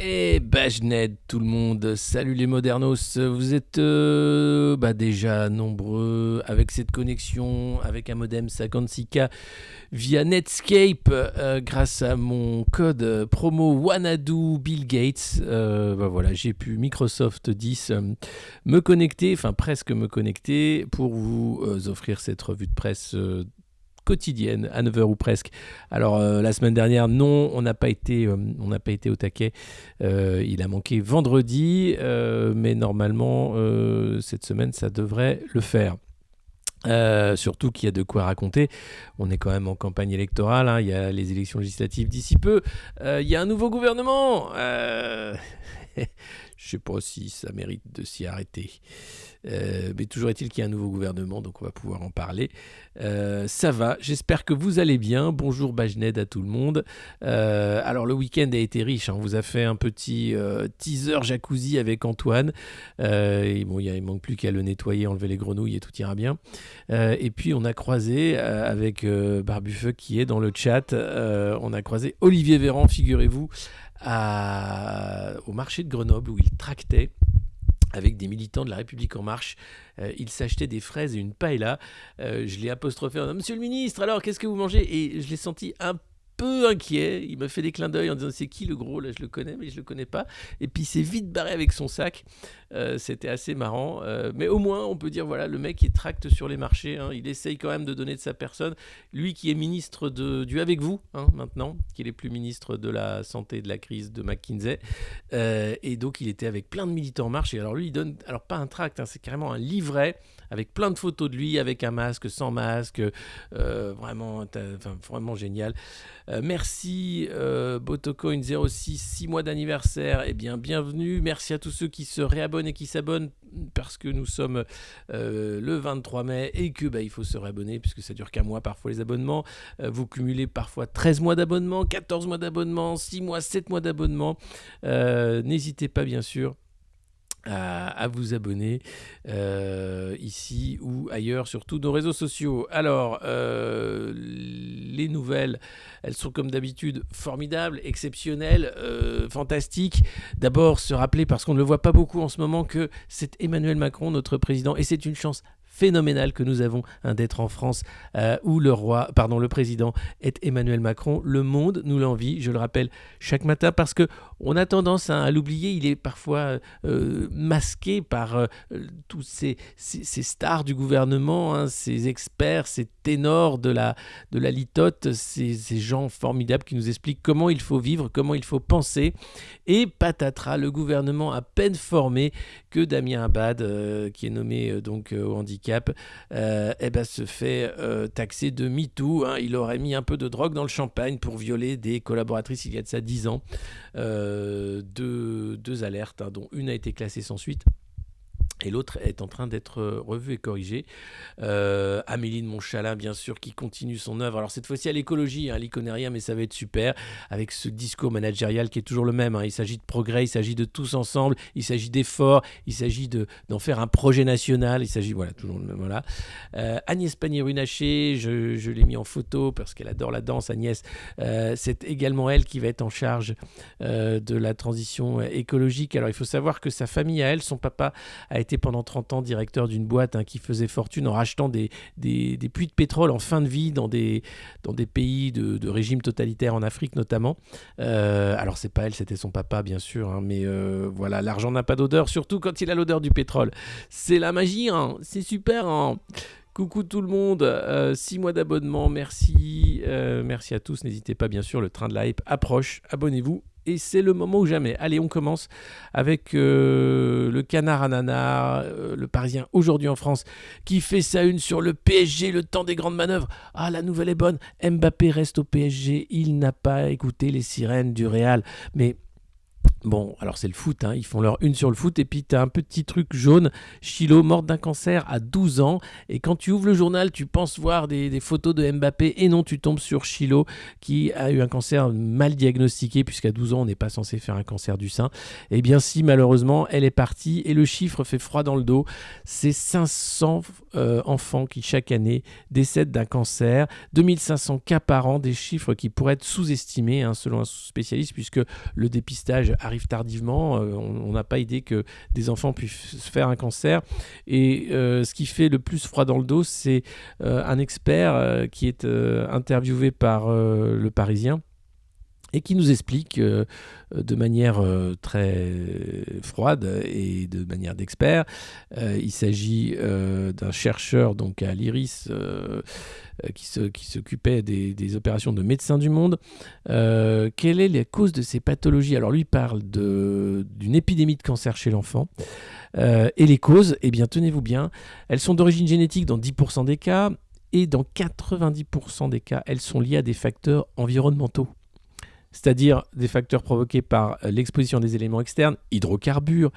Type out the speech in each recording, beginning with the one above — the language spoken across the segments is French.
Et Bajned, tout le monde, salut les modernos, vous êtes déjà nombreux avec cette connexion, avec un modem 56K via Netscape, grâce à mon code promo Wanadu Bill Gates. Voilà, j'ai pu Microsoft 10 me connecter, enfin presque me connecter, pour vous offrir cette revue de presse quotidienne à 9h ou presque. Alors la semaine dernière, non, on n'a pas été au taquet. Il a manqué vendredi, mais normalement cette semaine ça devrait le faire. Surtout qu'il y a de quoi raconter. On est quand même en campagne électorale, hein. Il y a les élections législatives d'ici peu. Il y a un nouveau gouvernement. Je sais pas si ça mérite de s'y arrêter. Mais toujours est-il qu'il y a un nouveau gouvernement, donc on va pouvoir en parler. Ça va, j'espère que vous allez bien. Bonjour Bajned à tout le monde. Alors le week-end a été riche, hein. On vous a fait un petit teaser jacuzzi avec Antoine. Il manque plus qu'à le nettoyer, enlever les grenouilles et tout ira bien. Et puis on a croisé avec Barbufeu qui est dans le chat, on a croisé Olivier Véran, figurez-vous, au marché de Grenoble où il tractait avec des militants de la République En Marche. Il s'achetait des fraises et une paella. Je l'ai apostrophé en disant « Monsieur le ministre, alors qu'est-ce que vous mangez ?» Et je l'ai senti un peu inquiet. Il me fait des clins d'œil en disant « C'est qui le gros ? Là, je le connais, mais je le connais pas. » Et puis il s'est vite barré avec son sac. C'était assez marrant. Mais au moins, on peut dire, voilà, le mec il tracte sur les marchés. Hein. Il essaye quand même de donner de sa personne. Lui qui est ministre du Avec vous, hein, maintenant, qui n'est plus ministre de la Santé et de la crise de McKinsey. Et donc, il était avec plein de militants En Marche. Et alors, lui, il donne, alors pas un tract, hein, c'est carrément un livret avec plein de photos de lui, avec un masque, sans masque. Vraiment génial. Merci Botocoin06, 6 mois d'anniversaire. Eh bien, bienvenue. Merci à tous ceux qui se réabonnent et qui s'abonnent parce que nous sommes le 23 mai et que il faut se réabonner puisque ça dure qu'un mois parfois les abonnements. Vous cumulez parfois 13 mois d'abonnement, 14 mois d'abonnement, 6 mois, 7 mois d'abonnement. N'hésitez pas bien sûr à vous abonner ici ou ailleurs sur tous nos réseaux sociaux. Alors, les nouvelles, elles sont comme d'habitude formidables, exceptionnelles, fantastiques. D'abord, se rappeler, parce qu'on ne le voit pas beaucoup en ce moment, que c'est Emmanuel Macron, notre président, et c'est une chance phénoménal que nous avons d'être en France où le président est Emmanuel Macron. Le monde nous l'envie, je le rappelle chaque matin, parce que on a tendance à l'oublier. Il est parfois masqué par tous ces stars du gouvernement, hein, ces experts, ces ténors de la litote, ces gens formidables qui nous expliquent comment il faut vivre, comment il faut penser. Et patatras, le gouvernement à peine formé que Damien Abad, qui est nommé au handicap, se fait taxer de MeToo. Hein. Il aurait mis un peu de drogue dans le champagne pour violer des collaboratrices il y a de ça 10 ans. Deux alertes, hein, dont une a été classée sans suite. Et l'autre est en train d'être revue et corrigée. Amélie de Montchalin, bien sûr, qui continue son œuvre. Alors cette fois-ci à l'écologie, hein, elle n'y connaît rien, mais ça va être super. Avec ce discours managérial qui est toujours le même. Hein. Il s'agit de progrès, il s'agit de tous ensemble, il s'agit d'efforts, il s'agit d'en faire un projet national. Il s'agit, voilà, toujours le même. Voilà. Agnès Pannier-Runacher, je l'ai mis en photo parce qu'elle adore la danse, Agnès. C'est également elle qui va être en charge de la transition écologique. Alors il faut savoir que sa famille à elle, son papa, a été pendant 30 ans directeur d'une boîte, hein, qui faisait fortune en rachetant des puits de pétrole en fin de vie dans des pays de régime totalitaire en Afrique notamment. Alors c'est pas elle, c'était son papa bien sûr, hein, mais voilà, l'argent n'a pas d'odeur, surtout quand il a l'odeur du pétrole. C'est la magie, hein, c'est super. Hein. Coucou tout le monde, 6 mois d'abonnement, merci à tous. N'hésitez pas bien sûr, le train de la hype approche, abonnez-vous. Et c'est le moment ou jamais. Allez, on commence avec le canard à nanar, le Parisien aujourd'hui en France, qui fait sa une sur le PSG, le temps des grandes manœuvres. Ah, la nouvelle est bonne, Mbappé reste au PSG, il n'a pas écouté les sirènes du Real. Mais bon, alors c'est le foot, hein. Ils font leur une sur le foot et puis t'as un petit truc jaune, Chilo, morte d'un cancer à 12 ans, et quand tu ouvres le journal, tu penses voir des photos de Mbappé, et non, tu tombes sur Chilo qui a eu un cancer mal diagnostiqué, puisqu'à 12 ans, on n'est pas censé faire un cancer du sein. Eh bien si, malheureusement, elle est partie, et le chiffre fait froid dans le dos, c'est 500 enfants qui chaque année décèdent d'un cancer, 2500 cas par an, des chiffres qui pourraient être sous-estimés, hein, selon un spécialiste, puisque le dépistage arrive tardivement. On n'a pas idée que des enfants puissent se faire un cancer. Et ce qui fait le plus froid dans le dos, c'est un expert qui est interviewé par Le Parisien et qui nous explique de manière très froide et de manière d'expert. Il s'agit d'un chercheur donc à l'IRIS qui s'occupait des opérations de Médecins du Monde. Quelle est la cause de ces pathologies? Alors lui parle d'une épidémie de cancer chez l'enfant. Et les causes, eh bien tenez-vous bien, elles sont d'origine génétique dans 10% des cas et dans 90% des cas, elles sont liées à des facteurs environnementaux. C'est-à-dire des facteurs provoqués par l'exposition des éléments externes, hydrocarbures,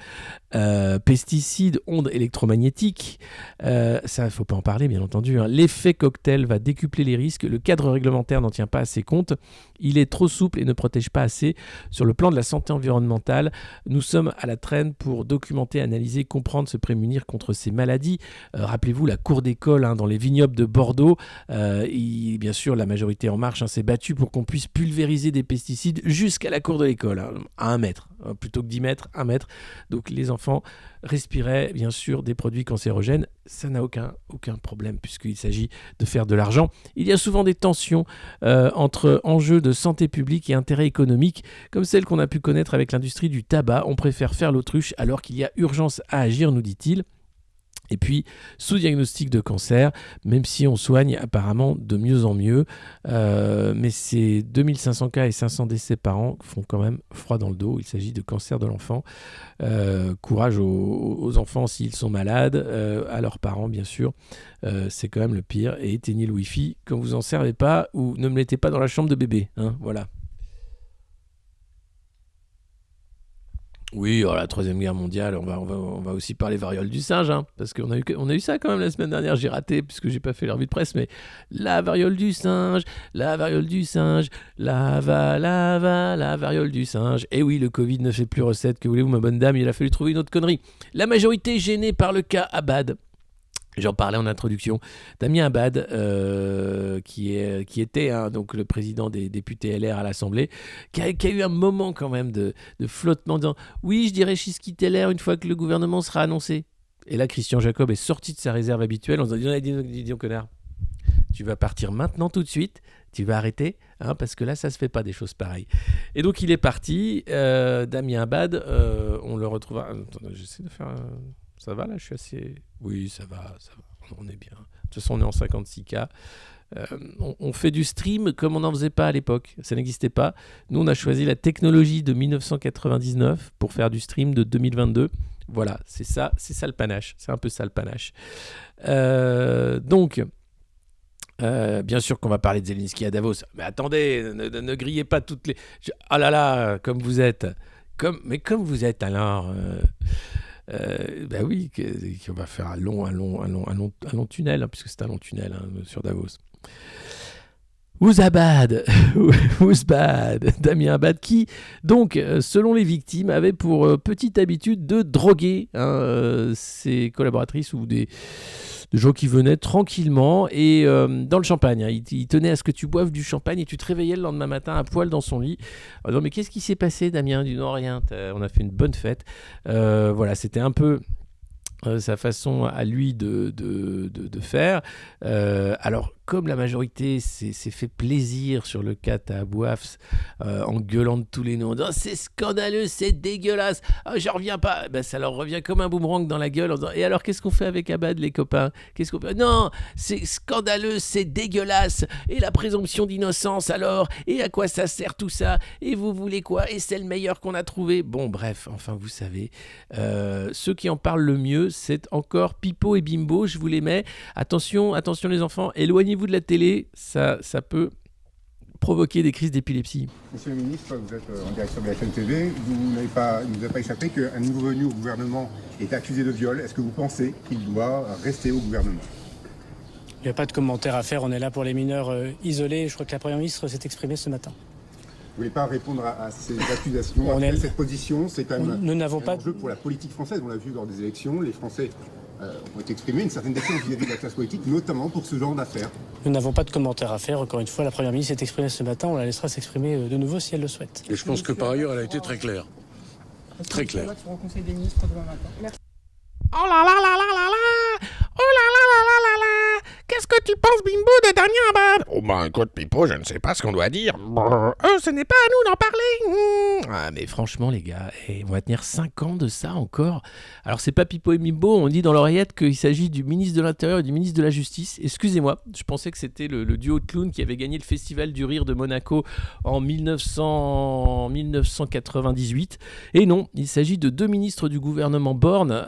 pesticides, ondes électromagnétiques. Ça, il ne faut pas en parler, bien entendu. L'effet cocktail va décupler les risques. Le cadre réglementaire n'en tient pas assez compte. Il est trop souple et ne protège pas assez. Sur le plan de la santé environnementale, nous sommes à la traîne pour documenter, analyser, comprendre, se prémunir contre ces maladies. Rappelez-vous la cour d'école dans les vignobles de Bordeaux. Bien sûr, la majorité En Marche s'est battue pour qu'on puisse pulvériser des pesticides jusqu'à la cour de l'école, à 1 mètre, plutôt que 10 mètres, 1 mètre. Donc les enfants respiraient bien sûr des produits cancérogènes. Ça n'a aucun problème puisqu'il s'agit de faire de l'argent. Il y a souvent des tensions entre enjeux de santé publique et intérêts économiques, comme celle qu'on a pu connaître avec l'industrie du tabac. On préfère faire l'autruche alors qu'il y a urgence à agir, nous dit-il. Et puis, sous diagnostic de cancer, même si on soigne apparemment de mieux en mieux, mais ces 2500 cas et 500 décès par an font quand même froid dans le dos. Il s'agit de cancer de l'enfant. Courage aux enfants s'ils sont malades, à leurs parents bien sûr. C'est quand même le pire. Et éteignez le Wi-Fi quand vous n'en servez pas ou ne me mettez pas dans la chambre de bébé. Voilà. Oui, la Troisième Guerre mondiale, on va aussi parler variole du singe, parce qu'on a eu ça quand même la semaine dernière, j'ai raté puisque j'ai pas fait la revue de presse, mais la variole du singe, la variole du singe, la variole du singe. Et oui, le Covid ne fait plus recette, que voulez-vous ma bonne dame, il a fallu trouver une autre connerie. La majorité gênée par le cas Abad. J'en parlais en introduction. Damien Abad, qui était donc le président des députés LR à l'Assemblée, qui a eu un moment quand même de flottement, en disant « Oui, je dirais quitter LR une fois que le gouvernement sera annoncé ». Et là, Christian Jacob est sorti de sa réserve habituelle en disant « Dis connard, tu vas partir maintenant tout de suite, tu vas arrêter, parce que là, ça se fait pas des choses pareilles. » Et donc, il est parti. Damien Abad, on le retrouvera... Attends, j'essaie de faire... Ça va là, je suis assez... Oui, ça va, on est bien. De toute façon, on est en 56K. On fait du stream comme on n'en faisait pas à l'époque. Ça n'existait pas. Nous, on a choisi la technologie de 1999 pour faire du stream de 2022. Voilà, c'est ça le panache. C'est un peu ça le panache. Donc... bien sûr qu'on va parler de Zelensky à Davos. Mais attendez, ne grillez pas toutes les... Ah là là, comme vous êtes. Comme vous êtes alors... oui, qu'on va faire un long tunnel, puisque c'est un long tunnel sur Davos. Ouzbad, Damien Abad, qui, donc, selon les victimes, avait pour petite habitude de droguer ses collaboratrices ou des gens qui venaient tranquillement et dans le champagne. Il tenait à ce que tu boives du champagne et tu te réveillais le lendemain matin à poil dans son lit. Non, mais qu'est-ce qui s'est passé, Damien? Du non, rien. On a fait une bonne fête. Voilà, c'était un peu sa façon à lui de faire. Alors, comme la majorité s'est fait plaisir sur le cas Abou Hafs, en gueulant de tous les noms, en disant « C'est scandaleux, c'est dégueulasse, j'en reviens pas », ça leur revient comme un boomerang dans la gueule en disant « Et alors, qu'est-ce qu'on fait avec Abad, les copains? Qu'est-ce qu'on fait ? Non, c'est scandaleux, c'est dégueulasse, et la présomption d'innocence alors, et à quoi ça sert tout ça? Et vous voulez quoi? Et c'est le meilleur qu'on a trouvé ?» Bon, bref, enfin, vous savez, ceux qui en parlent le mieux, c'est encore Pipo et Bimbo, je vous les mets. Attention les enfants, éloignez-vous de la télé, ça peut provoquer des crises d'épilepsie. Monsieur le ministre, vous êtes en direction de la chaîne TV, il ne vous a pas échappé qu'un nouveau venu au gouvernement est accusé de viol. Est-ce que vous pensez qu'il doit rester au gouvernement? Il n'y a pas de commentaire à faire, on est là pour les mineurs isolés. Je crois que la Première ministre s'est exprimée ce matin. Vous ne voulez pas répondre à ces accusations? Cette position, c'est quand même un enjeu pour la politique française. On l'a vu lors des élections, les Français ont exprimé une certaine défiance vis-à-vis de la classe politique, notamment pour ce genre d'affaires. Nous n'avons pas de commentaire à faire. Encore une fois, la Première ministre s'est exprimée ce matin. On la laissera s'exprimer de nouveau si elle le souhaite. Et je pense que par ailleurs, elle a été très claire. Très clair. Sur le Conseil des ministres demain matin. Merci. Oh là là là là là là! Oh là là là là là là! Qu'est-ce que tu penses, Bimbo, de Damien Abad? Oh ben écoute, Pipo, je ne sais pas ce qu'on doit dire. Ce n'est pas à nous d'en parler. Ah mais franchement les gars, on va tenir 5 ans de ça encore. Alors c'est pas Pipo et Bimbo, on dit dans l'oreillette qu'il s'agit du ministre de l'Intérieur et du ministre de la Justice. Excusez-moi, je pensais que c'était le duo de clowns qui avait gagné le Festival du Rire de Monaco en 1998. Et non, il s'agit de 2 ministres du gouvernement Borne.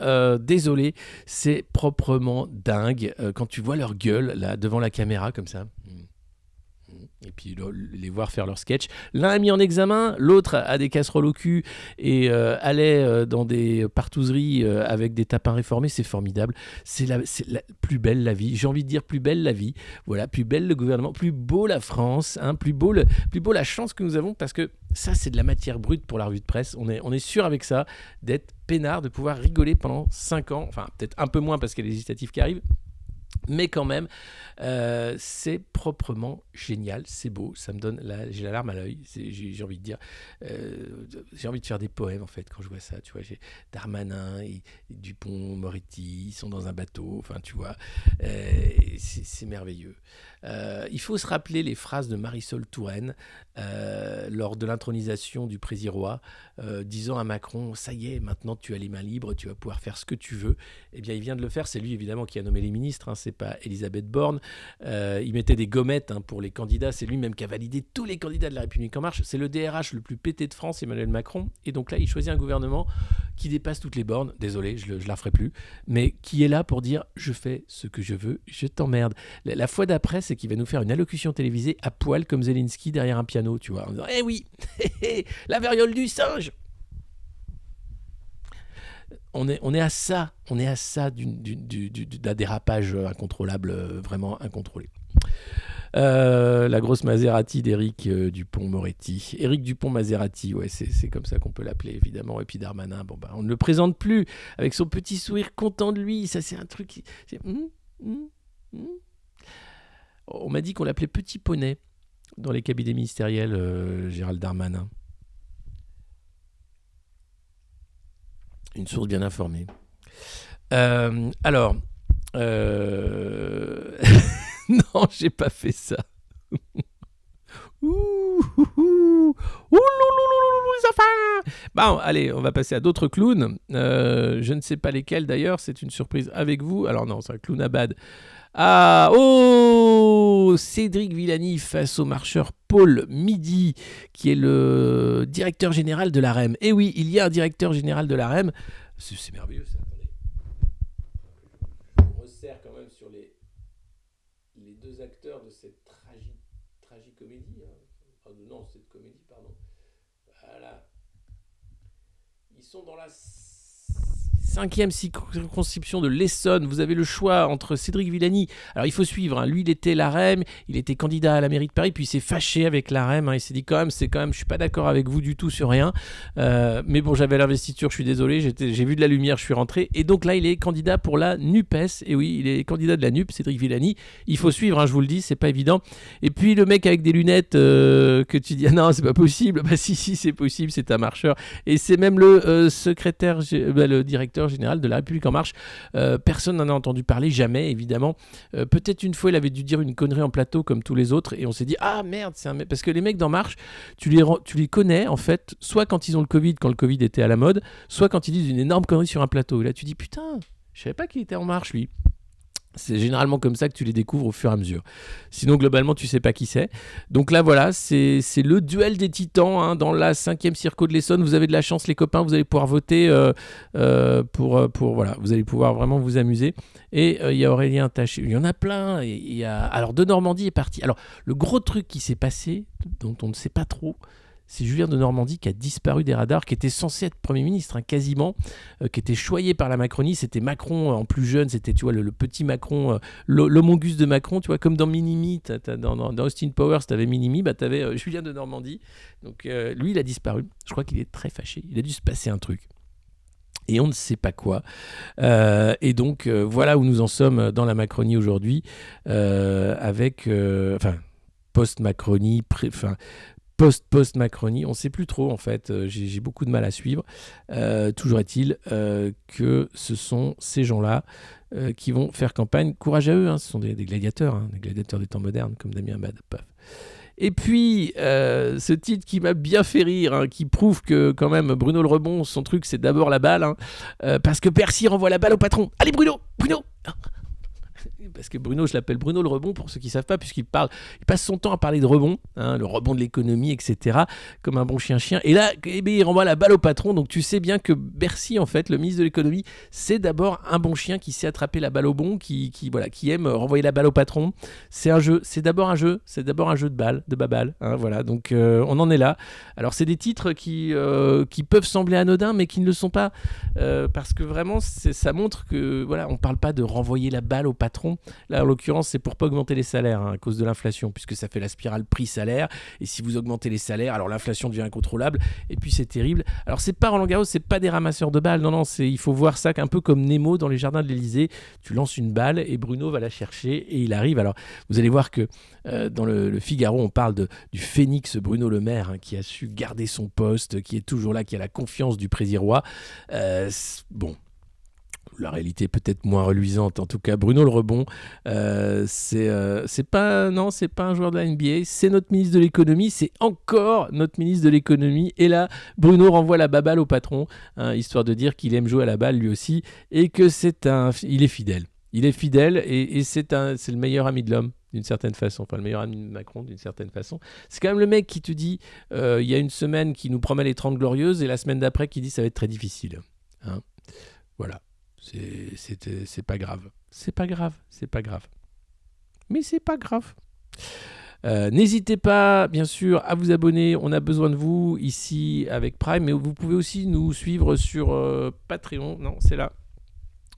Désolé, c'est proprement dingue quand tu vois leur gueule là devant la caméra comme ça. Et puis les voir faire leur sketch. L'un est mis en examen, l'autre a des casseroles au cul et allait dans des partouzeries avec des tapins réformés. C'est formidable. C'est la plus belle la vie. J'ai envie de dire plus belle la vie. Voilà, plus belle le gouvernement, plus beau la France, hein, plus beau la chance que nous avons, parce que ça c'est de la matière brute pour la revue de presse. On est sûr avec ça d'être peinard, de pouvoir rigoler pendant 5 ans. Enfin peut-être un peu moins parce qu'il y a les législatives qui arrivent. Mais quand même, c'est proprement génial, c'est beau, ça me donne, j'ai la larme à l'œil, j'ai envie de dire, j'ai envie de faire des poèmes en fait quand je vois ça, tu vois, j'ai Darmanin et Dupond-Moretti, ils sont dans un bateau, enfin tu vois, c'est merveilleux. Il faut se rappeler les phrases de Marisol Touraine lors de l'intronisation du Prési-Roi, disant à Macron, ça y est, maintenant tu as les mains libres, tu vas pouvoir faire ce que tu veux. Eh bien il vient de le faire, c'est lui évidemment qui a nommé les ministres, hein, c'est pas Elisabeth Borne. Il mettait des gommettes pour les candidats, c'est lui-même qui a validé tous les candidats de La République En Marche, c'est le DRH le plus pété de France, Emmanuel Macron, et donc là il choisit un gouvernement qui dépasse toutes les bornes, désolé, je la ferai plus, mais qui est là pour dire je fais ce que je veux, je t'emmerde. La fois d'après, c'est qu'il va nous faire une allocution télévisée à poil comme Zelensky derrière un piano, tu vois, en disant oui, la variole du singe. On est à ça d'un dérapage incontrôlable, vraiment incontrôlé. La grosse Maserati d'Éric Dupond-Moretti. Éric Dupond-Maserati, ouais, c'est comme ça qu'on peut l'appeler, évidemment. Et puis Darmanin, on ne le présente plus, avec son petit sourire content de lui. Ça, c'est un truc... On m'a dit qu'on l'appelait Petit Poney dans les cabinets ministériels, Gérald Darmanin. Une source bien informée. Alors... non, j'ai pas fait ça. Les enfants. Bon, allez, on va passer à d'autres clowns. Je ne sais pas lesquels d'ailleurs, c'est une surprise avec vous. Alors non, c'est un clown à bad. Ah, Cédric Villani face au marcheur Paul Midi, qui est le directeur général de l'AREM. Et oui, il y a un directeur général de l'AREM. C'est merveilleux ça, attendez. Je me resserre quand même sur les 2 acteurs de cette tragicomédie. Hein. Non, cette comédie, pardon. Voilà. Ils sont dans la 5e circonscription de l'Essonne. Vous avez le choix entre Cédric Villani. Alors il faut suivre, hein. Lui il était l'AREM, il était candidat à la mairie de Paris, puis il s'est fâché avec l'AREM, hein. Il s'est dit quand même, je suis pas d'accord avec vous du tout sur rien. Mais bon, j'avais l'investiture, je suis désolé, j'ai vu de la lumière, je suis rentré. Et donc là il est candidat pour la NUPES. Et oui, il est candidat de la NUP, Cédric Villani. Il faut suivre, hein, je vous le dis, c'est pas évident. Et puis le mec avec des lunettes que tu dis, ah non, c'est pas possible. Bah si, c'est possible, c'est un marcheur. Et c'est même le secrétaire, le directeur général de La République En Marche. Personne n'en a entendu parler, jamais évidemment. Peut-être une fois il avait dû dire une connerie en plateau comme tous les autres et on s'est dit ah merde, c'est un mec. Parce que les mecs d'En Marche, tu les connais en fait, soit quand ils ont le Covid, quand le Covid était à la mode, soit quand ils disent une énorme connerie sur un plateau. Et là tu dis putain, je savais pas qu'il était En Marche lui. C'est généralement comme ça que tu les découvres au fur et à mesure. Sinon, globalement, tu sais pas qui c'est. Donc là, voilà, c'est le duel des titans, hein, dans la 5e circo de l'Essonne. Vous avez de la chance, les copains. Vous allez pouvoir voter voilà. Vous allez pouvoir vraiment vous amuser. Et il y a Aurélien Taché. Il y en a plein. Alors, de Normandie est parti. Alors, le gros truc qui s'est passé, dont on ne sait pas trop, c'est Julien de Normandie qui a disparu des radars, qui était censé être Premier ministre, hein, quasiment, qui était choyé par la Macronie. C'était Macron en plus jeune, c'était tu vois, le petit Macron, l'homongus de Macron, tu vois, comme dans Minimi, dans Austin Powers, tu avais Minimi, tu avais Julien de Normandie. Donc lui, il a disparu. Je crois qu'il est très fâché. Il a dû se passer un truc. Et on ne sait pas quoi. Et donc, voilà où nous en sommes dans la Macronie aujourd'hui, avec... post-Macronie, post-Macronie. On ne sait plus trop, en fait. J'ai beaucoup de mal à suivre. Toujours est-il que ce sont ces gens-là qui vont faire campagne. Courage à eux, hein. Ce sont des gladiateurs, des gladiateurs des temps modernes, comme Damien Abad. Paf. Et puis, ce titre qui m'a bien fait rire, qui prouve que quand même Bruno Le Rebond, son truc, c'est d'abord la balle, parce que Bercy renvoie la balle au patron. Allez Bruno parce que Bruno, je l'appelle Bruno Le Rebond pour ceux qui ne savent pas, puisqu'il passe son temps à parler de rebond, le rebond de l'économie, etc., comme un bon chien. Et là, il renvoie la balle au patron, donc tu sais bien que Bercy, en fait, le ministre de l'économie, c'est d'abord un bon chien qui sait attraper la balle au bon, qui aime renvoyer la balle au patron. C'est un jeu, c'est d'abord un jeu de balle, de babal, voilà, donc on en est là. Alors c'est des titres qui peuvent sembler anodins, mais qui ne le sont pas, parce que vraiment, ça montre que, voilà, on ne parle pas de renvoyer la balle au patron. Là, en l'occurrence, c'est pour pas augmenter les salaires à cause de l'inflation, puisque ça fait la spirale prix-salaire. Et si vous augmentez les salaires, alors l'inflation devient incontrôlable. Et puis c'est terrible. Alors c'est pas Roland Garros, c'est pas des ramasseurs de balles. Non, il faut voir ça un peu comme Nemo dans les jardins de l'Élysée. Tu lances une balle et Bruno va la chercher et il arrive. Alors vous allez voir que dans le Figaro, on parle du phénix Bruno Le Maire, qui a su garder son poste, qui est toujours là, qui a la confiance du président. Bon. La réalité est peut-être moins reluisante. En tout cas, Bruno Le Rebond, c'est pas un joueur de la NBA, c'est notre ministre de l'économie, c'est encore notre ministre de l'économie. Et là, Bruno renvoie la baballe au patron, histoire de dire qu'il aime jouer à la balle lui aussi, et que il est fidèle. Il est fidèle et c'est le meilleur ami de l'homme, d'une certaine façon. Enfin, le meilleur ami de Macron, d'une certaine façon. C'est quand même le mec qui te dit, il y a une semaine qui nous promet les 30 glorieuses, et la semaine d'après qui dit ça va être très difficile. Voilà. C'est pas grave. C'est pas grave. Mais c'est pas grave. N'hésitez pas, bien sûr, à vous abonner. On a besoin de vous ici avec Prime. Mais vous pouvez aussi nous suivre sur Patreon. Non, c'est là.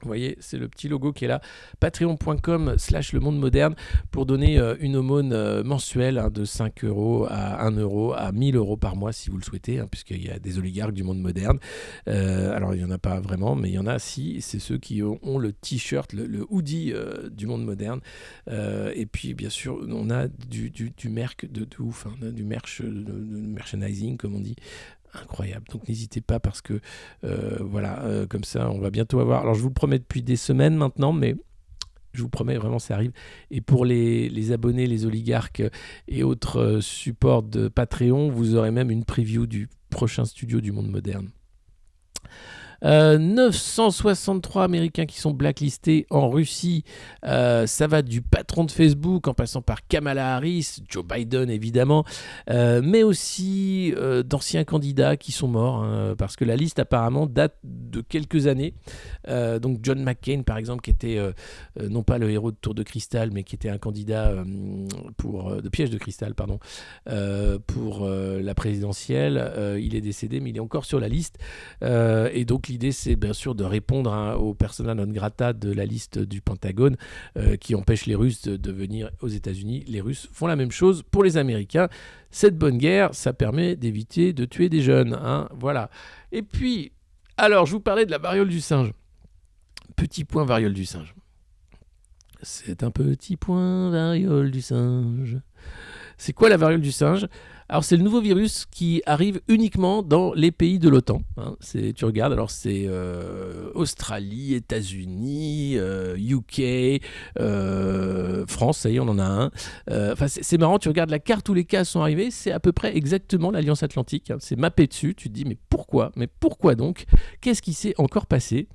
Vous voyez, c'est le petit logo qui est là. Patreon.com/le monde moderne pour donner une aumône mensuelle de 5 € à 1 € à 1000 € par mois si vous le souhaitez, puisqu'il y a des oligarques du monde moderne. Alors, il n'y en a pas vraiment, mais il y en a si. C'est ceux qui ont le t-shirt, le hoodie du monde moderne. Et puis, bien sûr, on a du merch de ouf, du merchandising, comme on dit. Incroyable, donc n'hésitez pas parce que comme ça on va bientôt avoir, alors je vous le promets depuis des semaines maintenant, mais je vous promets vraiment ça arrive. Et pour les abonnés, les oligarques et autres supports de Patreon, vous aurez même une preview du prochain studio du monde moderne. 963 Américains qui sont blacklistés en Russie. Ça va du patron de Facebook en passant par Kamala Harris, Joe Biden évidemment, mais aussi d'anciens candidats qui sont morts, parce que la liste apparemment date de quelques années. Donc John McCain par exemple, qui était non pas le héros de Tour de Cristal, mais qui était un candidat de Piège de Cristal, pardon, pour la présidentielle. Il est décédé, mais il est encore sur la liste. Et donc l'idée, c'est bien sûr de répondre aux persona non grata de la liste du Pentagone qui empêche les Russes de venir aux États-Unis. Les Russes font la même chose pour les Américains. Cette bonne guerre, ça permet d'éviter de tuer des jeunes. Voilà. Et puis, alors, je vous parlais de la variole du singe. Petit point variole du singe. C'est un petit point variole du singe. C'est quoi la variole du singe ? Alors, c'est le nouveau virus qui arrive uniquement dans les pays de l'OTAN. Tu regardes, alors c'est Australie, États-Unis, UK, France, ça y est, on en a un. C'est marrant, tu regardes la carte où les cas sont arrivés, c'est à peu près exactement l'Alliance Atlantique. C'est mappé dessus, tu te dis, mais pourquoi donc ? Qu'est-ce qui s'est encore passé ?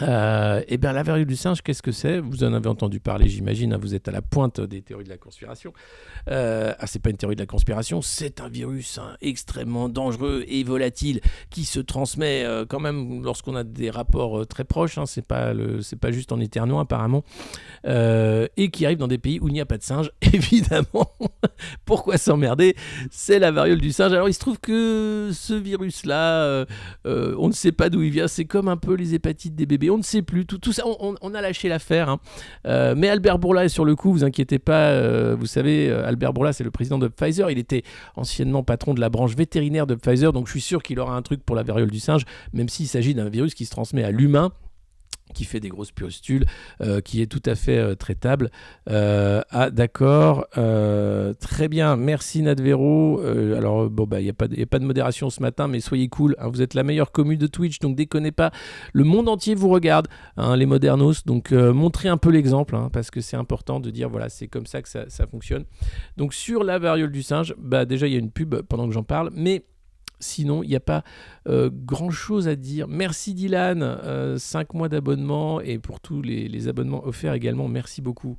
Eh bien, la variole du singe, qu'est-ce que c'est ? Vous en avez entendu parler, j'imagine, vous êtes à la pointe des théories de la conspiration. C'est pas une théorie de la conspiration, c'est un virus extrêmement dangereux et volatile qui se transmet quand même lorsqu'on a des rapports très proches, c'est pas juste en éternuant apparemment, et qui arrive dans des pays où il n'y a pas de singe, évidemment. Pourquoi s'emmerder ? C'est la variole du singe. Alors, il se trouve que ce virus-là, on ne sait pas d'où il vient, c'est comme un peu les hépatites des bébés. On ne sait plus, tout ça, on a lâché l'affaire. Mais Albert Bourla est sur le coup, vous inquiétez pas. Vous savez, Albert Bourla, c'est le président de Pfizer. Il était anciennement patron de la branche vétérinaire de Pfizer, donc je suis sûr qu'il aura un truc pour la variole du singe, même s'il s'agit d'un virus qui se transmet à l'humain. qui fait des grosses pustules, qui est tout à fait traitable. D'accord. Très bien. Merci Nadvero. Alors, il n'y a pas de modération ce matin, mais soyez cool. Hein, vous êtes la meilleure commu de Twitch, donc déconnez pas. Le monde entier vous regarde, hein, les modernos. Donc, montrez un peu l'exemple, hein, parce que c'est important de dire, voilà, c'est comme ça que ça fonctionne. Donc, sur la variole du singe, déjà, il y a une pub pendant que j'en parle, mais... Sinon, il n'y a pas grand-chose à dire. Merci Dylan, 5 mois d'abonnement et pour tous les abonnements offerts également, merci beaucoup.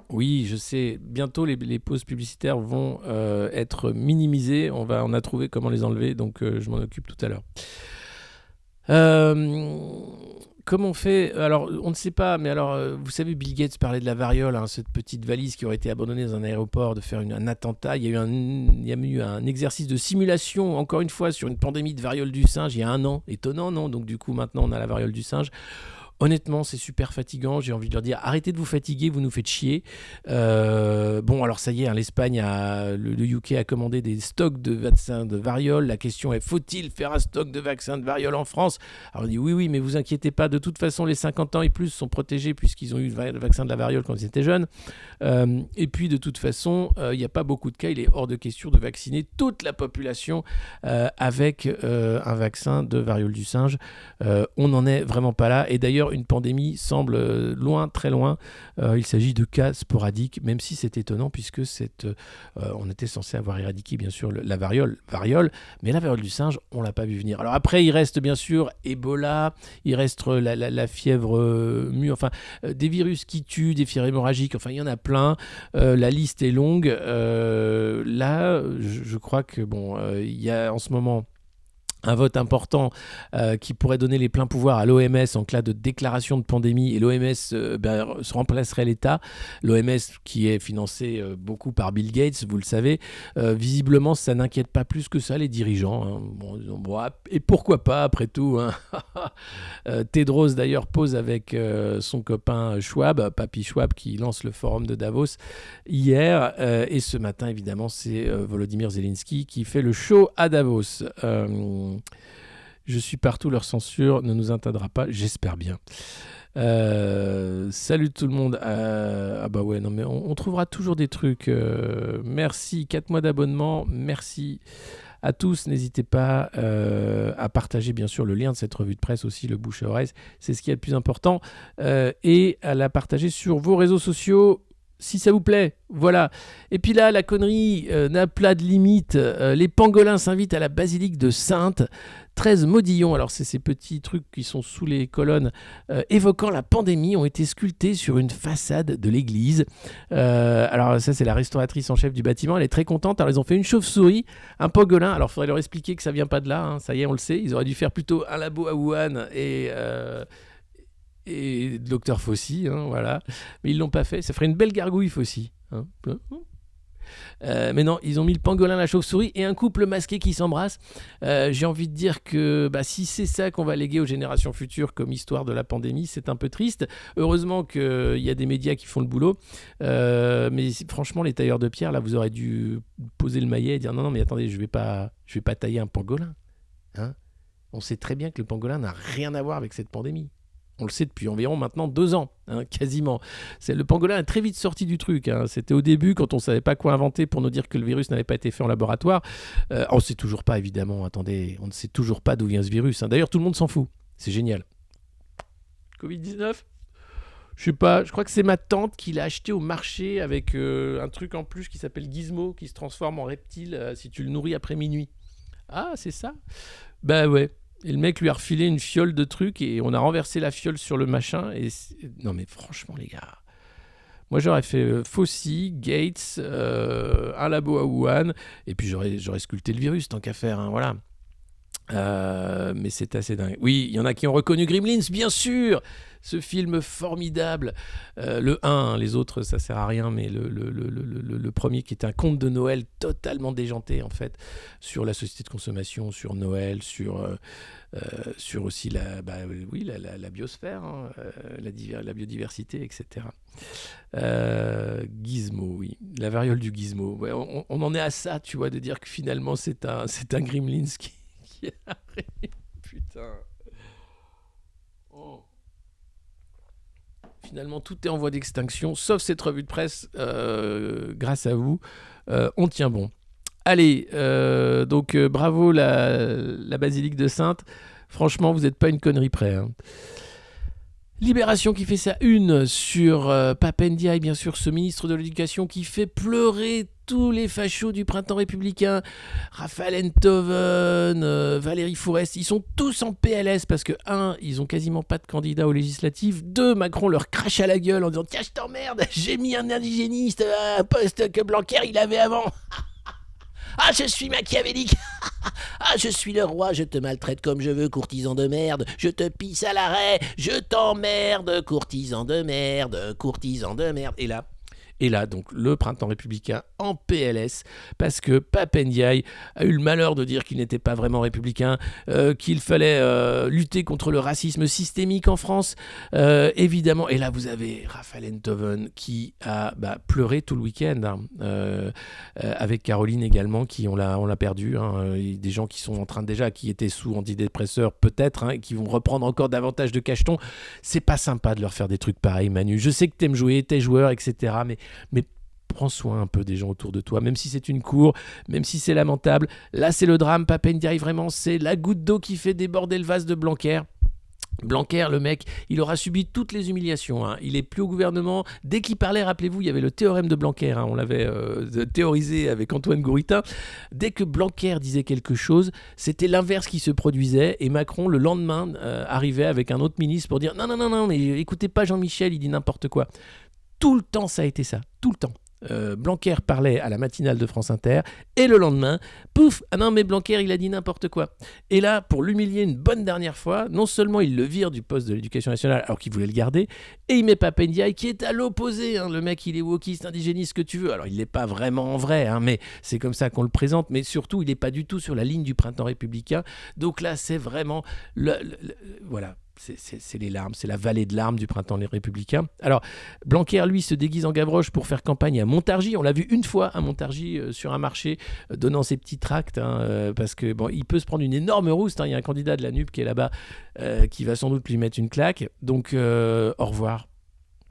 Oui, je sais, bientôt les pauses publicitaires vont être minimisées. On a trouvé comment les enlever, donc je m'en occupe tout à l'heure. Comment on fait ? Alors, on ne sait pas, mais alors, vous savez, Bill Gates parlait de la variole, hein, cette petite valise qui aurait été abandonnée dans un aéroport, de faire un attentat. Il y a eu un exercice de simulation, encore une fois, sur une pandémie de variole du singe il y a 1 an. Étonnant, non ? Donc, du coup, maintenant, on a la variole du singe. Honnêtement, c'est super fatigant. J'ai envie de leur dire, arrêtez de vous fatiguer, vous nous faites chier. Alors ça y est, hein, l'Espagne, le UK a commandé des stocks de vaccins de variole. La question est, faut-il faire un stock de vaccins de variole en France ? Alors on dit oui, mais vous inquiétez pas. De toute façon, les 50 ans et plus sont protégés puisqu'ils ont eu le vaccin de la variole quand ils étaient jeunes. Et puis de toute façon, il n'y a pas beaucoup de cas. Il est hors de question de vacciner toute la population avec un vaccin de variole du singe. On n'en est vraiment pas là. Et d'ailleurs, une pandémie semble loin, très loin. Il s'agit de cas sporadiques, même si c'est étonnant puisque on était censé avoir éradiqué bien sûr la variole, mais la variole du singe, on l'a pas vu venir. Alors après, il reste bien sûr Ebola, il reste la fièvre mue, enfin des virus qui tuent, des fièvres hémorragiques, enfin il y en a plein. La liste est longue. Là, je crois que il y a en ce moment un vote important qui pourrait donner les pleins pouvoirs à l'OMS en cas de déclaration de pandémie, et l'OMS se remplacerait l'État. L'OMS qui est financé beaucoup par Bill Gates, vous le savez. Visiblement, ça n'inquiète pas plus que ça les dirigeants. Hein. Et pourquoi pas, après tout, hein. Tedros d'ailleurs pose avec son copain Schwab, Papy Schwab, qui lance le forum de Davos hier. Et ce matin, évidemment, c'est Volodymyr Zelensky qui fait le show à Davos. Je suis partout, leur censure ne nous atteindra pas, j'espère bien. Salut tout le monde. Mais on trouvera toujours des trucs. Merci, 4 mois d'abonnement, merci à tous. N'hésitez pas à partager bien sûr le lien de cette revue de presse aussi, le bouche à oreille, c'est ce qui est le plus important, et à la partager sur vos réseaux sociaux si ça vous plaît, voilà. Et puis là, la connerie n'a pas de limite. Les pangolins s'invitent à la basilique de Sainte. 13 modillons, alors c'est ces petits trucs qui sont sous les colonnes, évoquant la pandémie, ont été sculptés sur une façade de l'église. Alors ça, c'est la restauratrice en chef du bâtiment, elle est très contente. Alors ils ont fait une chauve-souris, un pangolin. Alors il faudrait leur expliquer que ça vient pas de là, hein. Ça y est, on le sait. Ils auraient dû faire plutôt un labo à Wuhan et Dr Fauci, hein, voilà. Mais ils l'ont pas fait. Ça ferait une belle gargouille, Fauci. Hein. Mais non, ils ont mis le pangolin, la chauve-souris et un couple masqué qui s'embrasse. J'ai envie de dire que si c'est ça qu'on va léguer aux générations futures comme histoire de la pandémie, c'est un peu triste. Heureusement qu'il y a des médias qui font le boulot. Mais franchement, les tailleurs de pierre, là, vous aurez dû poser le maillet et dire non, mais attendez, je vais pas tailler un pangolin. Hein, on sait très bien que le pangolin n'a rien à voir avec cette pandémie. On le sait depuis environ maintenant 2 ans, hein, quasiment. Le pangolin est très vite sorti du truc. Hein. C'était au début, quand on ne savait pas quoi inventer pour nous dire que le virus n'avait pas été fait en laboratoire. On ne sait toujours pas, évidemment. Attendez, on ne sait toujours pas d'où vient ce virus. Hein. D'ailleurs, tout le monde s'en fout. C'est génial. Covid-19 ? Je sais pas, je crois que c'est ma tante qui l'a acheté au marché avec un truc en plus qui s'appelle Gizmo, qui se transforme en reptile si tu le nourris après minuit. Ah, c'est ça ? Bah ouais. Et le mec lui a refilé une fiole de trucs et on a renversé la fiole sur le machin. Non mais franchement les gars, moi j'aurais fait Fauci, Gates, un labo à Wuhan, et puis j'aurais sculpté le virus tant qu'à faire, hein, voilà. Mais c'est assez dingue. Oui, il y en a qui ont reconnu Gremlins, bien sûr, ce film formidable. Le 1, hein, les autres ça sert à rien, mais le premier qui était un conte de Noël totalement déjanté en fait, sur la société de consommation, sur Noël, sur aussi la biosphère, hein, la biodiversité, etc. Gizmo, oui, la variole du Gizmo. Ouais, on en est à ça, tu vois, de dire que finalement c'est un Gremlins qui qui arrive. Putain. Oh. Finalement, tout est en voie d'extinction, sauf cette revue de presse. Grâce à vous, on tient bon. Allez, donc bravo la basilique de Sainte. Franchement, vous n'êtes pas une connerie près. Hein. Libération qui fait sa une sur Pape Ndiaye, bien sûr, ce ministre de l'Éducation qui fait pleurer tous les fachos du printemps républicain. Raphaël Enthoven, Valérie Fourest, ils sont tous en PLS parce que, 1, ils ont quasiment pas de candidat aux législatives. 2, Macron leur crache à la gueule en disant « Tiens, je t'emmerde, j'ai mis un indigéniste à un poste que Blanquer il avait avant. » Ah, je suis machiavélique. Ah, je suis le roi, je te maltraite comme je veux, courtisan de merde. Je te pisse à l'arrêt, je t'emmerde, courtisan de merde, courtisan de merde. Et là, donc, le printemps républicain en PLS, parce que Pape Ndiaye a eu le malheur de dire qu'il n'était pas vraiment républicain, qu'il fallait lutter contre le racisme systémique en France, évidemment. Et là, vous avez Raphaël Enthoven qui a pleuré tout le week-end, hein, avec Caroline également, qui on l'a perdu. Hein, des gens qui sont en train qui étaient sous antidépresseurs peut-être, hein, et qui vont reprendre encore davantage de cachetons. C'est pas sympa de leur faire des trucs pareils, Manu. Je sais que t'aimes jouer, t'es joueur, etc., mais prends soin un peu des gens autour de toi, même si c'est une cour, même si c'est lamentable. Là, c'est le drame. Pape Ndiaye, vraiment, c'est la goutte d'eau qui fait déborder le vase de Blanquer. Blanquer, le mec, il aura subi toutes les humiliations. Hein. Il est plus au gouvernement. Dès qu'il parlait, rappelez-vous, il y avait le théorème de Blanquer. Hein. On l'avait théorisé avec Antoine Gouritin. Dès que Blanquer disait quelque chose, c'était l'inverse qui se produisait. Et Macron, le lendemain, arrivait avec un autre ministre pour dire « Non, mais écoutez pas Jean-Michel, il dit n'importe quoi. » Tout le temps, ça a été ça. Tout le temps. Blanquer parlait à la matinale de France Inter et le lendemain, pouf, ah non mais Blanquer il a dit n'importe quoi. Et là, pour l'humilier une bonne dernière fois, non seulement il le vire du poste de l'éducation nationale alors qu'il voulait le garder, et il met Pape Ndiaye qui est à l'opposé, hein. Le mec il est wokiste, indigéniste, ce que tu veux, alors il n'est pas vraiment en vrai, hein, mais c'est comme ça qu'on le présente, mais surtout il n'est pas du tout sur la ligne du printemps républicain, donc là c'est vraiment, voilà. C'est les larmes, c'est la vallée de larmes du printemps républicain. Alors, Blanquer, lui, se déguise en Gavroche pour faire campagne à Montargis. On l'a vu une fois à Montargis sur un marché, donnant ses petits tracts, hein, parce que bon, il peut se prendre une énorme rouste. Hein. Il y a un candidat de la NUP qui est là-bas, qui va sans doute lui mettre une claque. Donc, au revoir.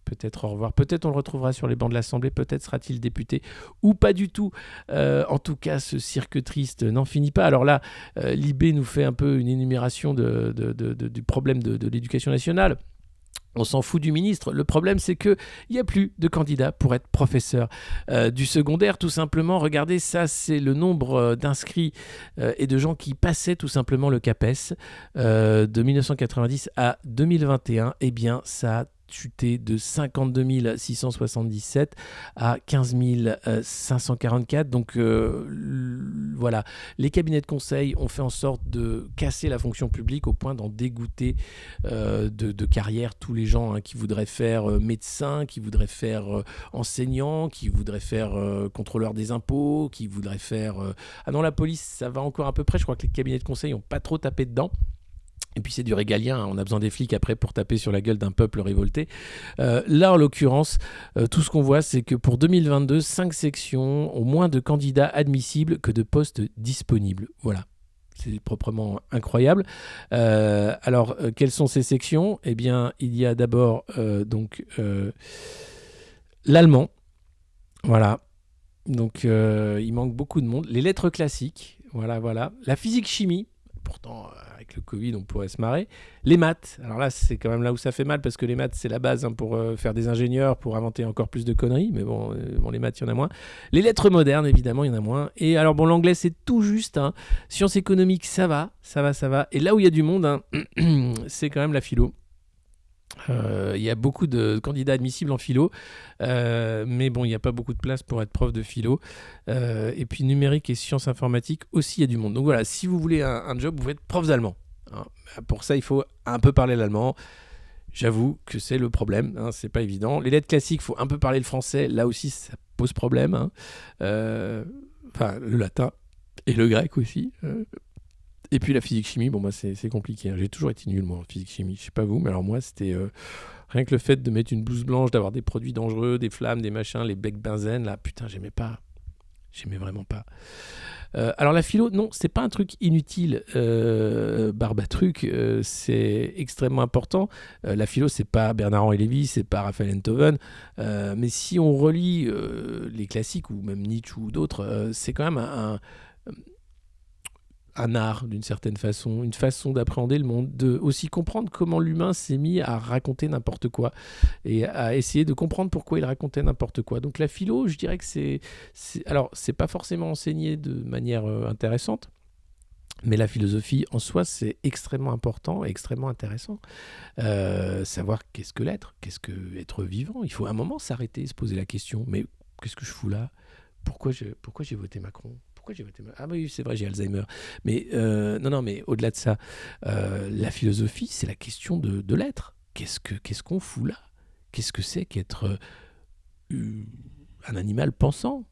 Peut-être au revoir. Peut-être on le retrouvera sur les bancs de l'Assemblée. Peut-être sera-t-il député ou pas du tout. En tout cas, ce cirque triste n'en finit pas. Alors là, Libé nous fait un peu une énumération du problème de l'éducation nationale. On s'en fout du ministre. Le problème, c'est qu'il n'y a plus de candidats pour être professeur du secondaire, tout simplement. Regardez, ça, c'est le nombre d'inscrits et de gens qui passaient tout simplement le CAPES de 1990 à 2021. Eh bien, ça a chuté de 52 677 à 15 544. Donc voilà, les cabinets de conseil ont fait en sorte de casser la fonction publique au point d'en dégoûter de carrière tous les gens, hein, qui voudraient faire médecin, qui voudraient faire enseignant, qui voudraient faire contrôleur des impôts, qui voudraient faire... Ah non, la police, ça va encore à peu près. Je crois que les cabinets de conseil n'ont pas trop tapé dedans. Et puis c'est du régalien, hein. On a besoin des flics après pour taper sur la gueule d'un peuple révolté. Là, en l'occurrence, tout ce qu'on voit, c'est que pour 2022, 5 sections ont moins de candidats admissibles que de postes disponibles. Voilà. C'est proprement incroyable. Alors, quelles sont ces sections ? Eh bien, il y a d'abord l'allemand. Voilà. Donc, il manque beaucoup de monde. Les lettres classiques. Voilà. La physique-chimie. Pourtant, avec le Covid, on pourrait se marrer. Les maths, alors là, c'est quand même là où ça fait mal, parce que les maths, c'est la base, hein, pour faire des ingénieurs, pour inventer encore plus de conneries, mais bon, les maths, il y en a moins. Les lettres modernes, évidemment, il y en a moins. Et alors, bon, l'anglais, c'est tout juste. Hein. Sciences économiques, ça va. Et là où il y a du monde, hein, c'est quand même la philo. Il y a beaucoup de candidats admissibles en philo, mais bon, il n'y a pas beaucoup de place pour être prof de philo. Et puis numérique et sciences informatiques aussi, il y a du monde. Donc voilà, si vous voulez un job, vous pouvez être prof d'allemand. Hein. Pour ça, il faut un peu parler l'allemand. J'avoue que c'est le problème, hein, c'est pas évident. Les lettres classiques, il faut un peu parler le français. Là aussi, ça pose problème. Hein. Enfin, le latin et le grec aussi. Et puis la physique-chimie, bon, c'est compliqué. Hein. J'ai toujours été nul, moi, en physique-chimie. Je sais pas vous, mais alors moi, c'était rien que le fait de mettre une blouse blanche, d'avoir des produits dangereux, des flammes, des machins, les becs benzène, là, putain, j'aimais pas. J'aimais vraiment pas. Alors la philo, non, c'est pas un truc inutile, Barbatruc, c'est extrêmement important. La philo, c'est pas Bernard-Henri Lévy, c'est pas Raphaël Enthoven, mais si on relit les classiques, ou même Nietzsche ou d'autres, c'est quand même un art d'une certaine façon, une façon d'appréhender le monde, de aussi comprendre comment l'humain s'est mis à raconter n'importe quoi et à essayer de comprendre pourquoi il racontait n'importe quoi. Donc la philo, je dirais que alors c'est pas forcément enseigné de manière intéressante, mais la philosophie en soi, c'est extrêmement important et extrêmement intéressant. Savoir qu'est-ce que l'être, qu'est-ce que être vivant. Il faut à un moment s'arrêter, se poser la question, mais qu'est-ce que je fous là ? Pourquoi j'ai voté Macron ? Pourquoi j'ai voté Macron ? Ah oui, c'est vrai, j'ai Alzheimer. Mais non, mais au-delà de ça, la philosophie, c'est la question de l'être. Qu'est-ce qu'on fout là ? Qu'est-ce que c'est qu'être un animal pensant ?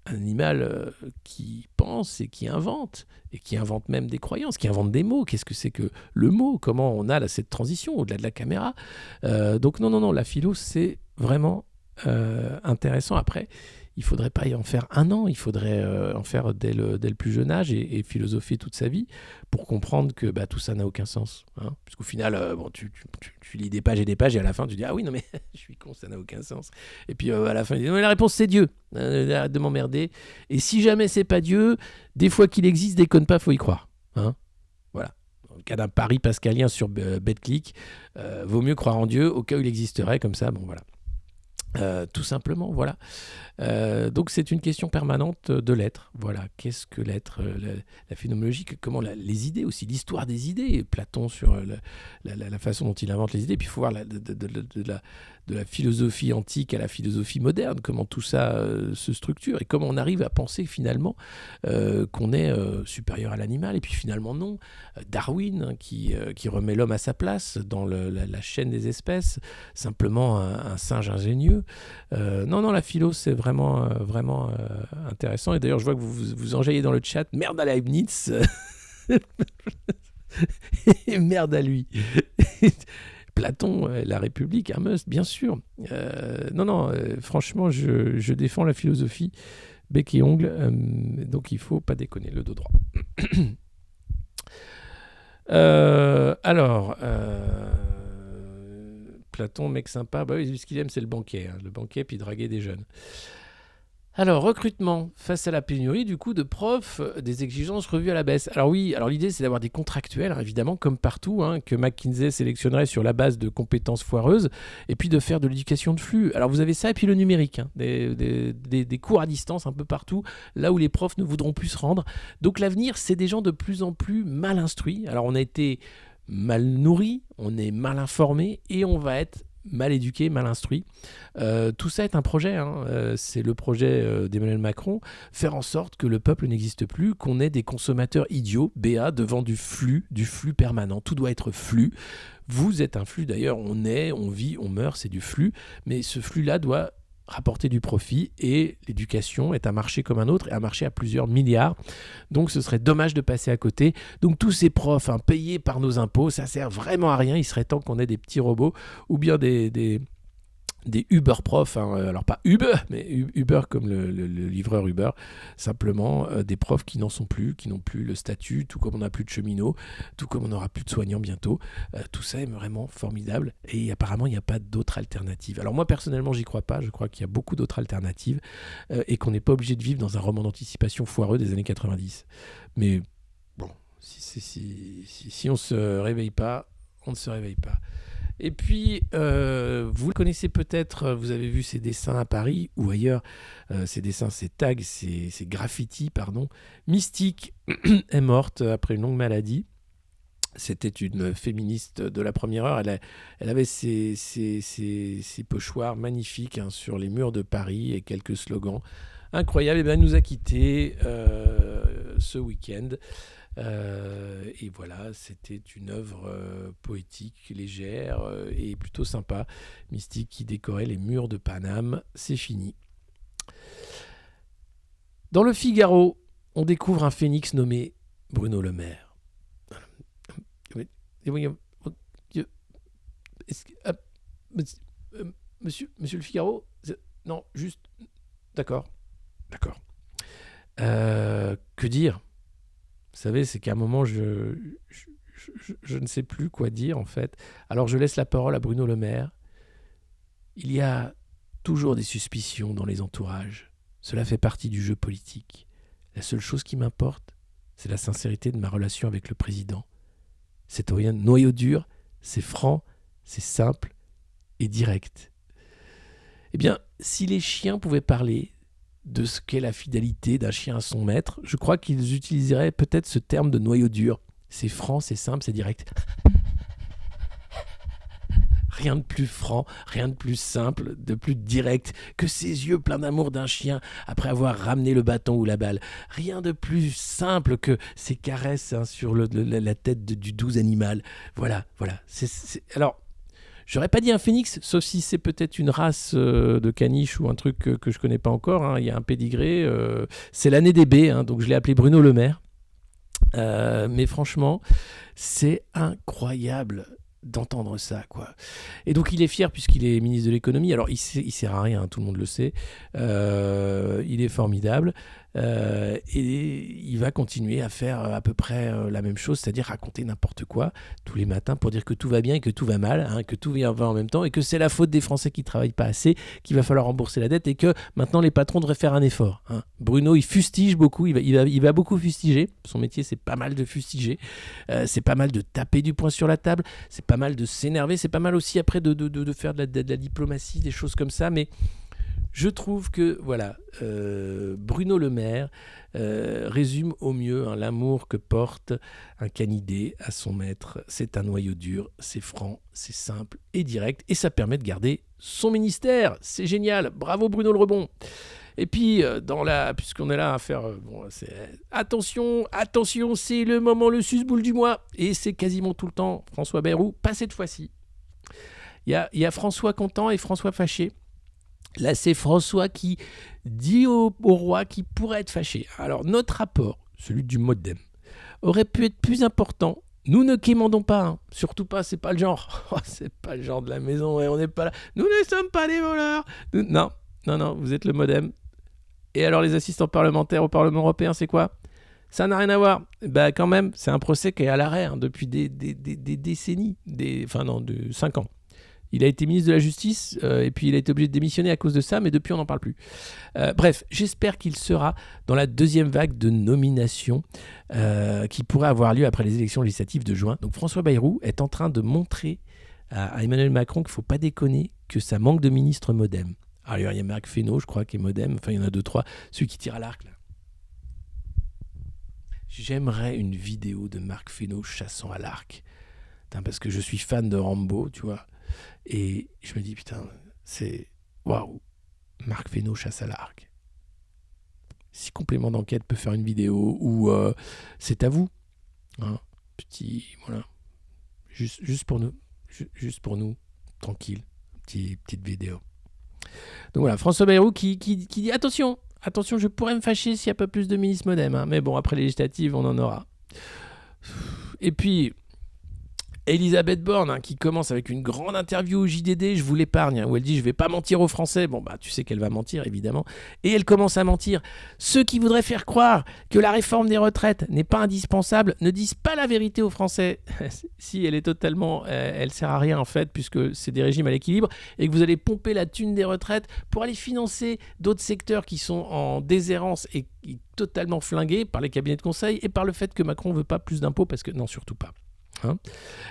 Un animal qui pense et qui invente même des croyances, qui invente des mots. Qu'est-ce que c'est que le mot ? Comment on a là, cette transition au-delà de la caméra ? Donc non, la philo, c'est vraiment intéressant. Après, il ne faudrait pas y en faire un an, il faudrait en faire dès le plus jeune âge et philosopher toute sa vie pour comprendre que tout ça n'a aucun sens. Hein. Puisqu'au final, tu lis des pages et à la fin, tu dis « Ah oui, non mais je suis con, ça n'a aucun sens. » Et puis à la fin, tu dis « Non mais la réponse, c'est Dieu. Arrête de m'emmerder. Et si jamais c'est pas Dieu, des fois qu'il existe, déconne pas, faut y croire. Hein. Voilà. Dans le cas d'un pari pascalien sur BetClick, vaut mieux croire en Dieu au cas où il existerait, comme ça, bon voilà. Tout simplement, voilà. Donc c'est une question permanente de l'être. Voilà, qu'est-ce que l'être, la phénoménologie, comment les idées aussi, l'histoire des idées. Platon sur la façon dont il invente les idées. Puis il faut voir de la philosophie antique à la philosophie moderne, comment tout ça se structure et comment on arrive à penser finalement qu'on est supérieur à l'animal. Et puis finalement non. Darwin hein, qui remet l'homme à sa place dans la chaîne des espèces, simplement un singe ingénieux. Non, la philo, c'est vraiment intéressant. Et d'ailleurs, je vois que vous enjaillez dans le chat. Merde à Leibniz. Et merde à lui. Platon, la République, un must, bien sûr. Franchement, je défends la philosophie bec et ongle. Donc, il ne faut pas déconner, le dos droit. Platon, mec sympa, oui, ce qu'il aime, c'est le banquet. Le banquet, puis draguer des jeunes. Alors, recrutement. Face à la pénurie, du coup, de profs, des exigences revues à la baisse. Alors oui, l'idée, c'est d'avoir des contractuels, évidemment, comme partout, que McKinsey sélectionnerait sur la base de compétences foireuses, et puis de faire de l'éducation de flux. Alors, vous avez ça, et puis le numérique, des cours à distance un peu partout, là où les profs ne voudront plus se rendre. Donc, l'avenir, c'est des gens de plus en plus mal instruits. Alors, on a été mal nourris, on est mal informés, et on va être mal éduqué, mal instruit. Tout ça est un projet, c'est le projet d'Emmanuel Macron, faire en sorte que le peuple n'existe plus, qu'on ait des consommateurs idiots, BA, devant du flux permanent. Tout doit être flux. Vous êtes un flux d'ailleurs, on est, on vit, on meurt, c'est du flux, mais ce flux-là doit rapporter du profit et l'éducation est un marché comme un autre et un marché à plusieurs milliards. Donc ce serait dommage de passer à côté. Donc tous ces profs payés par nos impôts, ça sert vraiment à rien. Il serait temps qu'on ait des petits robots ou bien des Uber profs, alors pas Uber, mais Uber comme le livreur Uber, simplement des profs qui n'en sont plus, qui n'ont plus le statut, tout comme on n'a plus de cheminots, tout comme on n'aura plus de soignants bientôt. Tout ça est vraiment formidable et apparemment il n'y a pas d'autres alternatives. Alors moi personnellement j'y crois pas, je crois qu'il y a beaucoup d'autres alternatives et qu'on n'est pas obligé de vivre dans un roman d'anticipation foireux des années 90. Mais bon, si on ne se réveille pas, on ne se réveille pas. Et puis, vous le connaissez peut-être, vous avez vu ces dessins à Paris ou ailleurs, ces dessins, ces tags, ces graffitis, pardon. Mystique est morte après une longue maladie. C'était une féministe de la première heure. Elle avait ses pochoirs magnifiques sur les murs de Paris et quelques slogans incroyables. Et bien, elle nous a quittés ce week-end. Et voilà, c'était une œuvre poétique, légère et plutôt sympa. Mystique qui décorait les murs de Paname, c'est fini. Dans le Figaro, on découvre un phénix nommé Bruno Le Maire. Monsieur le Figaro ? Non, juste... D'accord. Que dire ? Vous savez, c'est qu'à un moment, je ne sais plus quoi dire, en fait. Alors, je laisse la parole à Bruno Le Maire. Il y a toujours des suspicions dans les entourages. Cela fait partie du jeu politique. La seule chose qui m'importe, c'est la sincérité de ma relation avec le président. C'est un noyau dur, c'est franc, c'est simple et direct. Eh bien, si les chiens pouvaient parler de ce qu'est la fidélité d'un chien à son maître, je crois qu'ils utiliseraient peut-être ce terme de noyau dur. C'est franc, c'est simple, c'est direct. Rien de plus franc, rien de plus simple, de plus direct que ces yeux pleins d'amour d'un chien après avoir ramené le bâton ou la balle. Rien de plus simple que ces caresses sur la tête du doux animal. Voilà. Alors, j'aurais pas dit un phénix, sauf si c'est peut-être une race de caniche ou un truc que je connais pas encore. Il y a un pédigré. C'est l'année des baies, donc je l'ai appelé Bruno Le Maire. Mais franchement, c'est incroyable d'entendre ça, quoi. Et donc il est fier puisqu'il est ministre de l'économie. Alors il sert à rien, tout le monde le sait. Il est formidable. Et il va continuer à faire à peu près la même chose, c'est-à-dire raconter n'importe quoi tous les matins pour dire que tout va bien et que tout va mal, que tout va en même temps et que c'est la faute des Français qui ne travaillent pas assez, qu'il va falloir rembourser la dette et que maintenant les patrons devraient faire un effort. Bruno, il fustige beaucoup, il va beaucoup fustiger. Son métier, c'est pas mal de fustiger, c'est pas mal de taper du poing sur la table, c'est pas mal de s'énerver, c'est pas mal aussi après de faire de la diplomatie, des choses comme ça, mais je trouve que Bruno Le Maire résume au mieux l'amour que porte un canidé à son maître. C'est un noyau dur, c'est franc, c'est simple et direct, et ça permet de garder son ministère. C'est génial, bravo Bruno Le Rebond. Et puis, puisqu'on est là à faire... attention, c'est le moment, le susboule du mois. Et c'est quasiment tout le temps François Bayrou, pas cette fois-ci. Il y a François content et François fâché. Là, c'est François qui dit au roi qu'il pourrait être fâché. Alors, notre rapport, celui du MoDem, aurait pu être plus important. Nous ne quémandons pas, surtout pas, c'est pas le genre. C'est pas le genre de la maison, on n'est pas là. Nous ne sommes pas des voleurs. Non, vous êtes le MoDem. Et alors, les assistants parlementaires au Parlement européen, c'est quoi ? Ça n'a rien à voir. Quand même, c'est un procès qui est à l'arrêt depuis des décennies, de 5 ans. Il a été ministre de la Justice et puis il a été obligé de démissionner à cause de ça, mais depuis on n'en parle plus. Bref, j'espère qu'il sera dans la deuxième vague de nominations qui pourrait avoir lieu après les élections législatives de juin. Donc François Bayrou est en train de montrer à Emmanuel Macron qu'il ne faut pas déconner, que ça manque de ministre MoDem. Alors il y a Marc Fesneau, je crois, qui est MoDem. Enfin, il y en a 2-3. Celui qui tire à l'arc, là. J'aimerais une vidéo de Marc Fesneau chassant à l'arc. Parce que je suis fan de Rambo, tu vois. Et je me dis, putain, c'est... Waouh, Marc Fesneau chasse à l'arc. Si Complément d'enquête peut faire une vidéo où c'est à vous. Petit, voilà. Juste pour nous, tranquille. Petite vidéo. Donc voilà, François Bayrou qui dit, attention, je pourrais me fâcher s'il n'y a pas plus de ministres MoDem. Mais bon, après les législatives, on en aura. Et puis... Elisabeth Borne, qui commence avec une grande interview au JDD, je vous l'épargne, où elle dit « je vais pas mentir aux Français ». Bon, tu sais qu'elle va mentir, évidemment. Et elle commence à mentir. Ceux qui voudraient faire croire que la réforme des retraites n'est pas indispensable ne disent pas la vérité aux Français. Si, elle est totalement... elle sert à rien, en fait, puisque c'est des régimes à l'équilibre, et que vous allez pomper la thune des retraites pour aller financer d'autres secteurs qui sont en déshérence et totalement flingués par les cabinets de conseil et par le fait que Macron ne veut pas plus d'impôts, parce que... Non, surtout pas.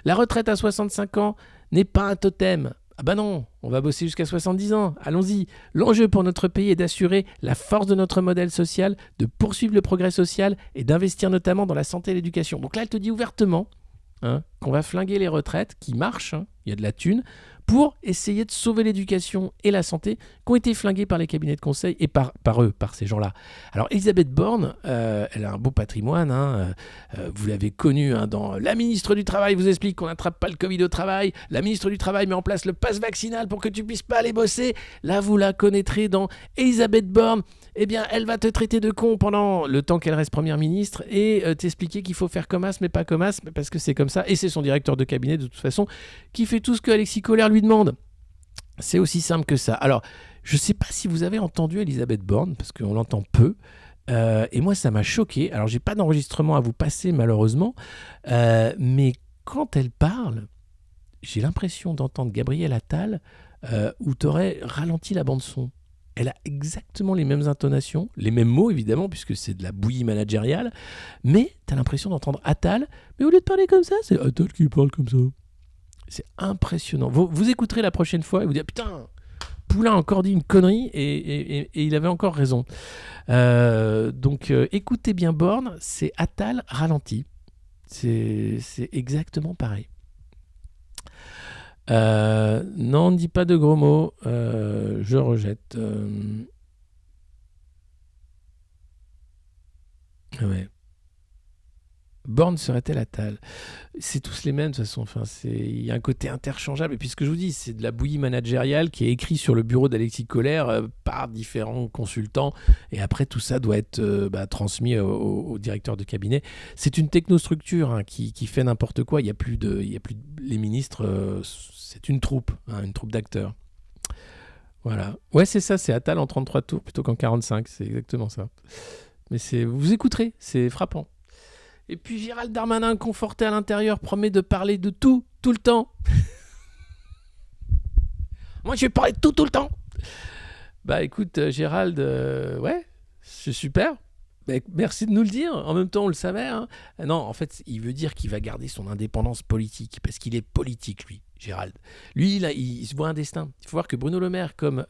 La retraite à 65 ans n'est pas un totem. Non, on va bosser jusqu'à 70 ans, allons-y. L'enjeu pour notre pays est d'assurer la force de notre modèle social, de poursuivre le progrès social et d'investir notamment dans la santé et l'éducation. Donc là, elle te dit ouvertement qu'on va flinguer les retraites, qui marchent, il y a de la thune, pour essayer de sauver l'éducation et la santé qui ont été flingués par les cabinets de conseil et par ces gens-là. Alors Elisabeth Borne, elle a un beau patrimoine, vous l'avez connue dans La ministre du Travail vous explique qu'on n'attrape pas le Covid au travail, la ministre du Travail met en place le pass vaccinal pour que tu puisses pas aller bosser. Là, vous la connaîtrez dans Elisabeth Borne. Eh bien, elle va te traiter de con pendant le temps qu'elle reste première ministre et t'expliquer qu'il faut faire comme as, mais pas comme as, parce que c'est comme ça. Et c'est son directeur de cabinet, de toute façon, qui fait tout ce que Alexis Collère lui demande. C'est aussi simple que ça. Alors, je ne sais pas si vous avez entendu Elisabeth Borne, parce qu'on l'entend peu. Et moi, ça m'a choqué. Alors, j'ai pas d'enregistrement à vous passer, malheureusement. Mais quand elle parle, j'ai l'impression d'entendre Gabriel Attal où tu aurais ralenti la bande-son. Elle a exactement les mêmes intonations, les mêmes mots, évidemment, puisque c'est de la bouillie managériale. Mais tu as l'impression d'entendre Attal. Mais au lieu de parler comme ça, c'est Attal qui parle comme ça. C'est impressionnant. Vous écouterez la prochaine fois et vous direz « Putain, Poulain a encore dit une connerie et il avait encore raison. » Donc, écoutez bien Borne, c'est Attal ralenti. C'est exactement pareil. Non, ne dis pas de gros mots. Je rejette. Ouais. Borne serait-elle Attal? C'est tous les mêmes de toute façon. Enfin, il y a un côté interchangeable. Et puis ce que je vous dis, c'est de la bouillie managériale qui est écrite sur le bureau d'Alexis Collère par différents consultants. Et après, tout ça doit être transmis au directeur de cabinet. C'est une technostructure qui fait n'importe quoi. Il y a plus les ministres. C'est une troupe d'acteurs. Voilà. Ouais, c'est ça. C'est Attal en 33 tours plutôt qu'en 45. C'est exactement ça. Mais vous écouterez. C'est frappant. Et puis Gérald Darmanin, conforté à l'intérieur, promet de parler de tout le temps. Moi, je vais parler de tout le temps. Bah écoute, Gérald, ouais, c'est super. Bah, merci de nous le dire. En même temps, on le savait. Hein. Non, en fait, il veut dire qu'il va garder son indépendance politique, parce qu'il est politique, lui, Gérald. Lui, là, il se voit un destin. Il faut voir que Bruno Le Maire, comme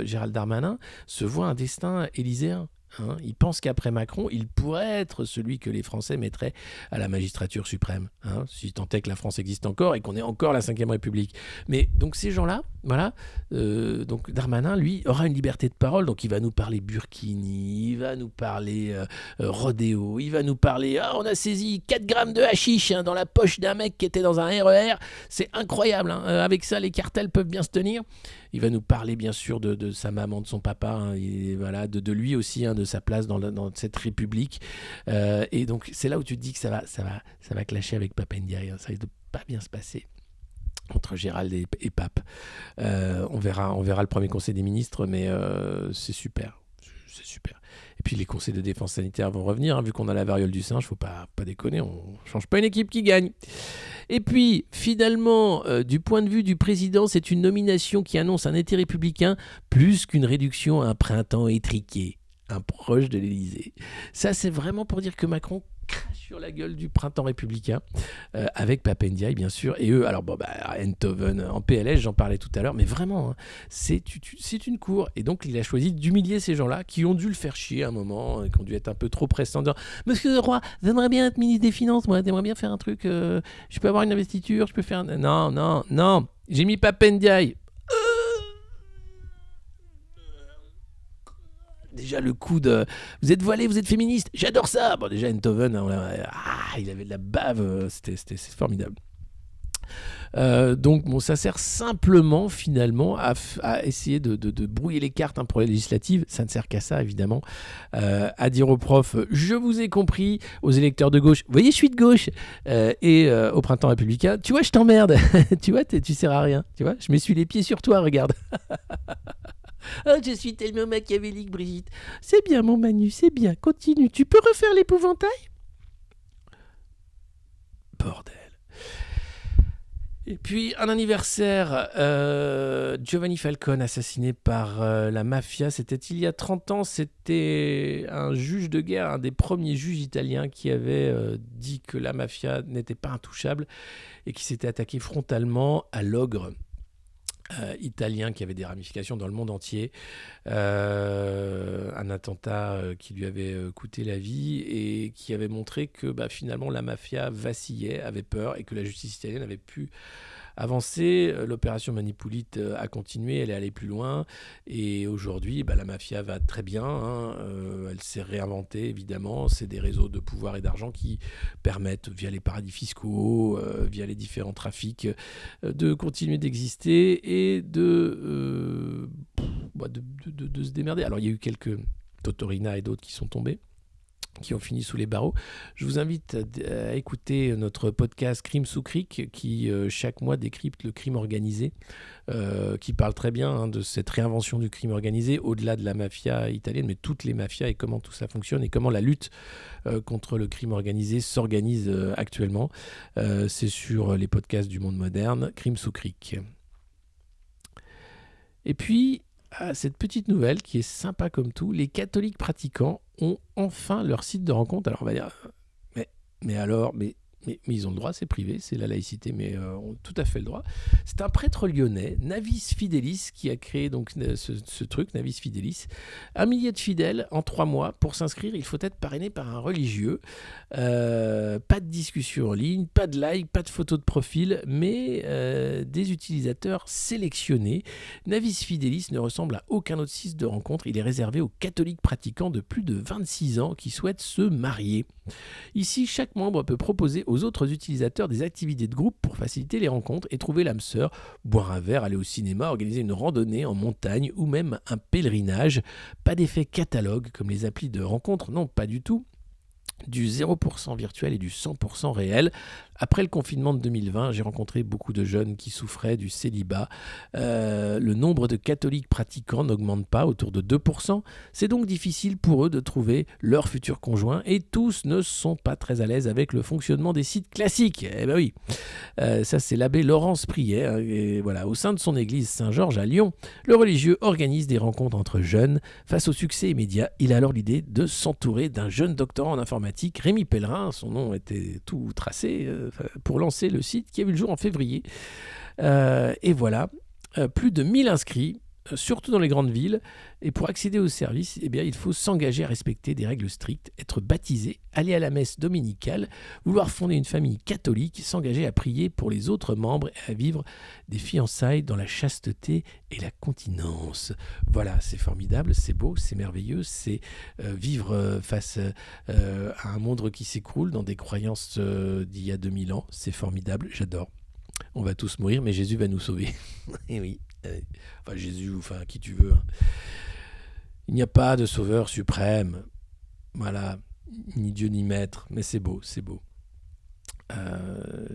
Gérald Darmanin, se voit un destin élyséen. Hein, il pense qu'après Macron, il pourrait être celui que les Français mettraient à la magistrature suprême, hein, si tant est que la France existe encore et qu'on ait encore la Ve République. Mais donc ces gens-là, voilà, donc Darmanin, lui, aura une liberté de parole, donc il va nous parler burkini, il va nous parler rodéo, il va nous parler, on a saisi 4 grammes de hashish dans la poche d'un mec qui était dans un RER, c'est incroyable, hein, avec ça les cartels peuvent bien se tenir. Il va nous parler bien sûr de sa maman, de son papa, hein, et voilà, de lui aussi, hein, de sa place dans cette république. Et donc c'est là où tu te dis que ça va clasher avec Pape Ndiaye. Hein, ça risque de pas bien se passer entre Gérald et Pape. On verra le premier conseil des ministres, mais c'est super. C'est super. Et puis les conseils de défense sanitaire vont revenir, hein, vu qu'on a la variole du singe, faut pas déconner, on change pas une équipe qui gagne. Et puis finalement, du point de vue du président, c'est une nomination qui annonce un été républicain plus qu'une réduction à un printemps étriqué, un proche de l'Élysée. Ça, c'est vraiment pour dire que Macron crache sur la gueule du printemps républicain, avec Pape Ndiaye bien sûr, et eux, alors Enthoven en PLS, j'en parlais tout à l'heure, mais vraiment, hein, c'est une cour, et donc il a choisi d'humilier ces gens-là, qui ont dû le faire chier à un moment, qui ont dû être un peu trop pressants, en disant « Monsieur le roi, j'aimerais bien être ministre des Finances, moi, j'aimerais bien faire un truc, je peux avoir une investiture, je peux faire... » Non, j'ai mis Pape Ndiaye. Déjà le coup de vous êtes voilé, vous êtes féministe, j'adore ça. Bon, déjà Enthoven, il avait de la bave, c'est formidable. Donc bon, ça sert simplement finalement à essayer de brouiller les cartes, hein, pour les législatives. Ça ne sert qu'à ça évidemment, à dire aux profs je vous ai compris, aux électeurs de gauche vous voyez je suis de gauche, et au printemps républicain tu vois je t'emmerde. Tu vois tu sers à rien, tu vois je m'essuie les pieds sur toi, regarde. Oh, je suis tellement machiavélique, Brigitte. C'est bien, mon Manu, c'est bien. Continue. Tu peux refaire l'épouvantail ? Bordel. Et puis, un anniversaire. Giovanni Falcone, assassiné par la mafia. C'était il y a 30 ans. C'était un juge de guerre, un des premiers juges italiens qui avait dit que la mafia n'était pas intouchable et qui s'était attaqué frontalement à l'ogre italien qui avait des ramifications dans le monde entier, un attentat qui lui avait coûté la vie et qui avait montré que finalement la mafia vacillait, avait peur et que la justice italienne avait pu avancer. L'opération Manipolite a continué, elle est allée plus loin et aujourd'hui la mafia va très bien, hein. Elle s'est réinventée évidemment, c'est des réseaux de pouvoir et d'argent qui permettent via les paradis fiscaux, via les différents trafics, de continuer d'exister et de se démerder. Alors il y a eu quelques Totorina et d'autres qui sont tombés qui ont fini sous les barreaux. Je vous invite à écouter notre podcast Crime sous Cric qui chaque mois décrypte le crime organisé, qui parle très bien de cette réinvention du crime organisé au-delà de la mafia italienne, mais toutes les mafias et comment tout ça fonctionne et comment la lutte contre le crime organisé s'organise actuellement. C'est sur les podcasts du Monde Moderne, Crime sous Cric. Et puis, cette petite nouvelle qui est sympa comme tout, les catholiques pratiquants ont enfin leur site de rencontre. Alors on va dire, mais ils ont le droit, c'est privé, c'est la laïcité, mais ont tout à fait le droit. C'est un prêtre lyonnais, Navis Fidelis, qui a créé donc ce truc, Navis Fidelis. 1 millier de fidèles en 3 mois. Pour s'inscrire, il faut être parrainé par un religieux. Pas de discussion en ligne, pas de like, pas de photo de profil, mais des utilisateurs sélectionnés. Navis Fidelis ne ressemble à aucun autre site de rencontre. Il est réservé aux catholiques pratiquants de plus de 26 ans qui souhaitent se marier. Ici, chaque membre peut proposer aux autres utilisateurs des activités de groupe pour faciliter les rencontres et trouver l'âme sœur, boire un verre, aller au cinéma, organiser une randonnée en montagne ou même un pèlerinage. Pas d'effet catalogue comme les applis de rencontres, non, pas du tout. Du 0% virtuel et du 100% réel. Après le confinement de 2020, j'ai rencontré beaucoup de jeunes qui souffraient du célibat. Le nombre de catholiques pratiquants n'augmente pas, autour de 2%. C'est donc difficile pour eux de trouver leur futur conjoint et tous ne sont pas très à l'aise avec le fonctionnement des sites classiques. Eh ben oui, ça c'est l'abbé Laurence Priet. Et voilà, au sein de son église Saint-Georges à Lyon, le religieux organise des rencontres entre jeunes. Face au succès immédiat, il a alors l'idée de s'entourer d'un jeune doctorant en informatique, Rémi Pellerin, son nom était tout tracé, pour lancer le site qui a vu le jour en février. Et voilà, plus de 1000 inscrits, surtout dans les grandes villes. Et pour accéder au service, eh bien, il faut s'engager à respecter des règles strictes, être baptisé, aller à la messe dominicale, vouloir fonder une famille catholique, s'engager à prier pour les autres membres et à vivre des fiançailles dans la chasteté et la continence. Voilà, c'est formidable, c'est beau, c'est merveilleux, c'est vivre face à un monde qui s'écroule dans des croyances d'il y a 2000 ans. C'est formidable, j'adore. On va tous mourir, mais Jésus va nous sauver. Et oui, enfin Jésus, enfin qui tu veux. Il n'y a pas de sauveur suprême, voilà, ni Dieu ni maître, mais c'est beau, c'est beau.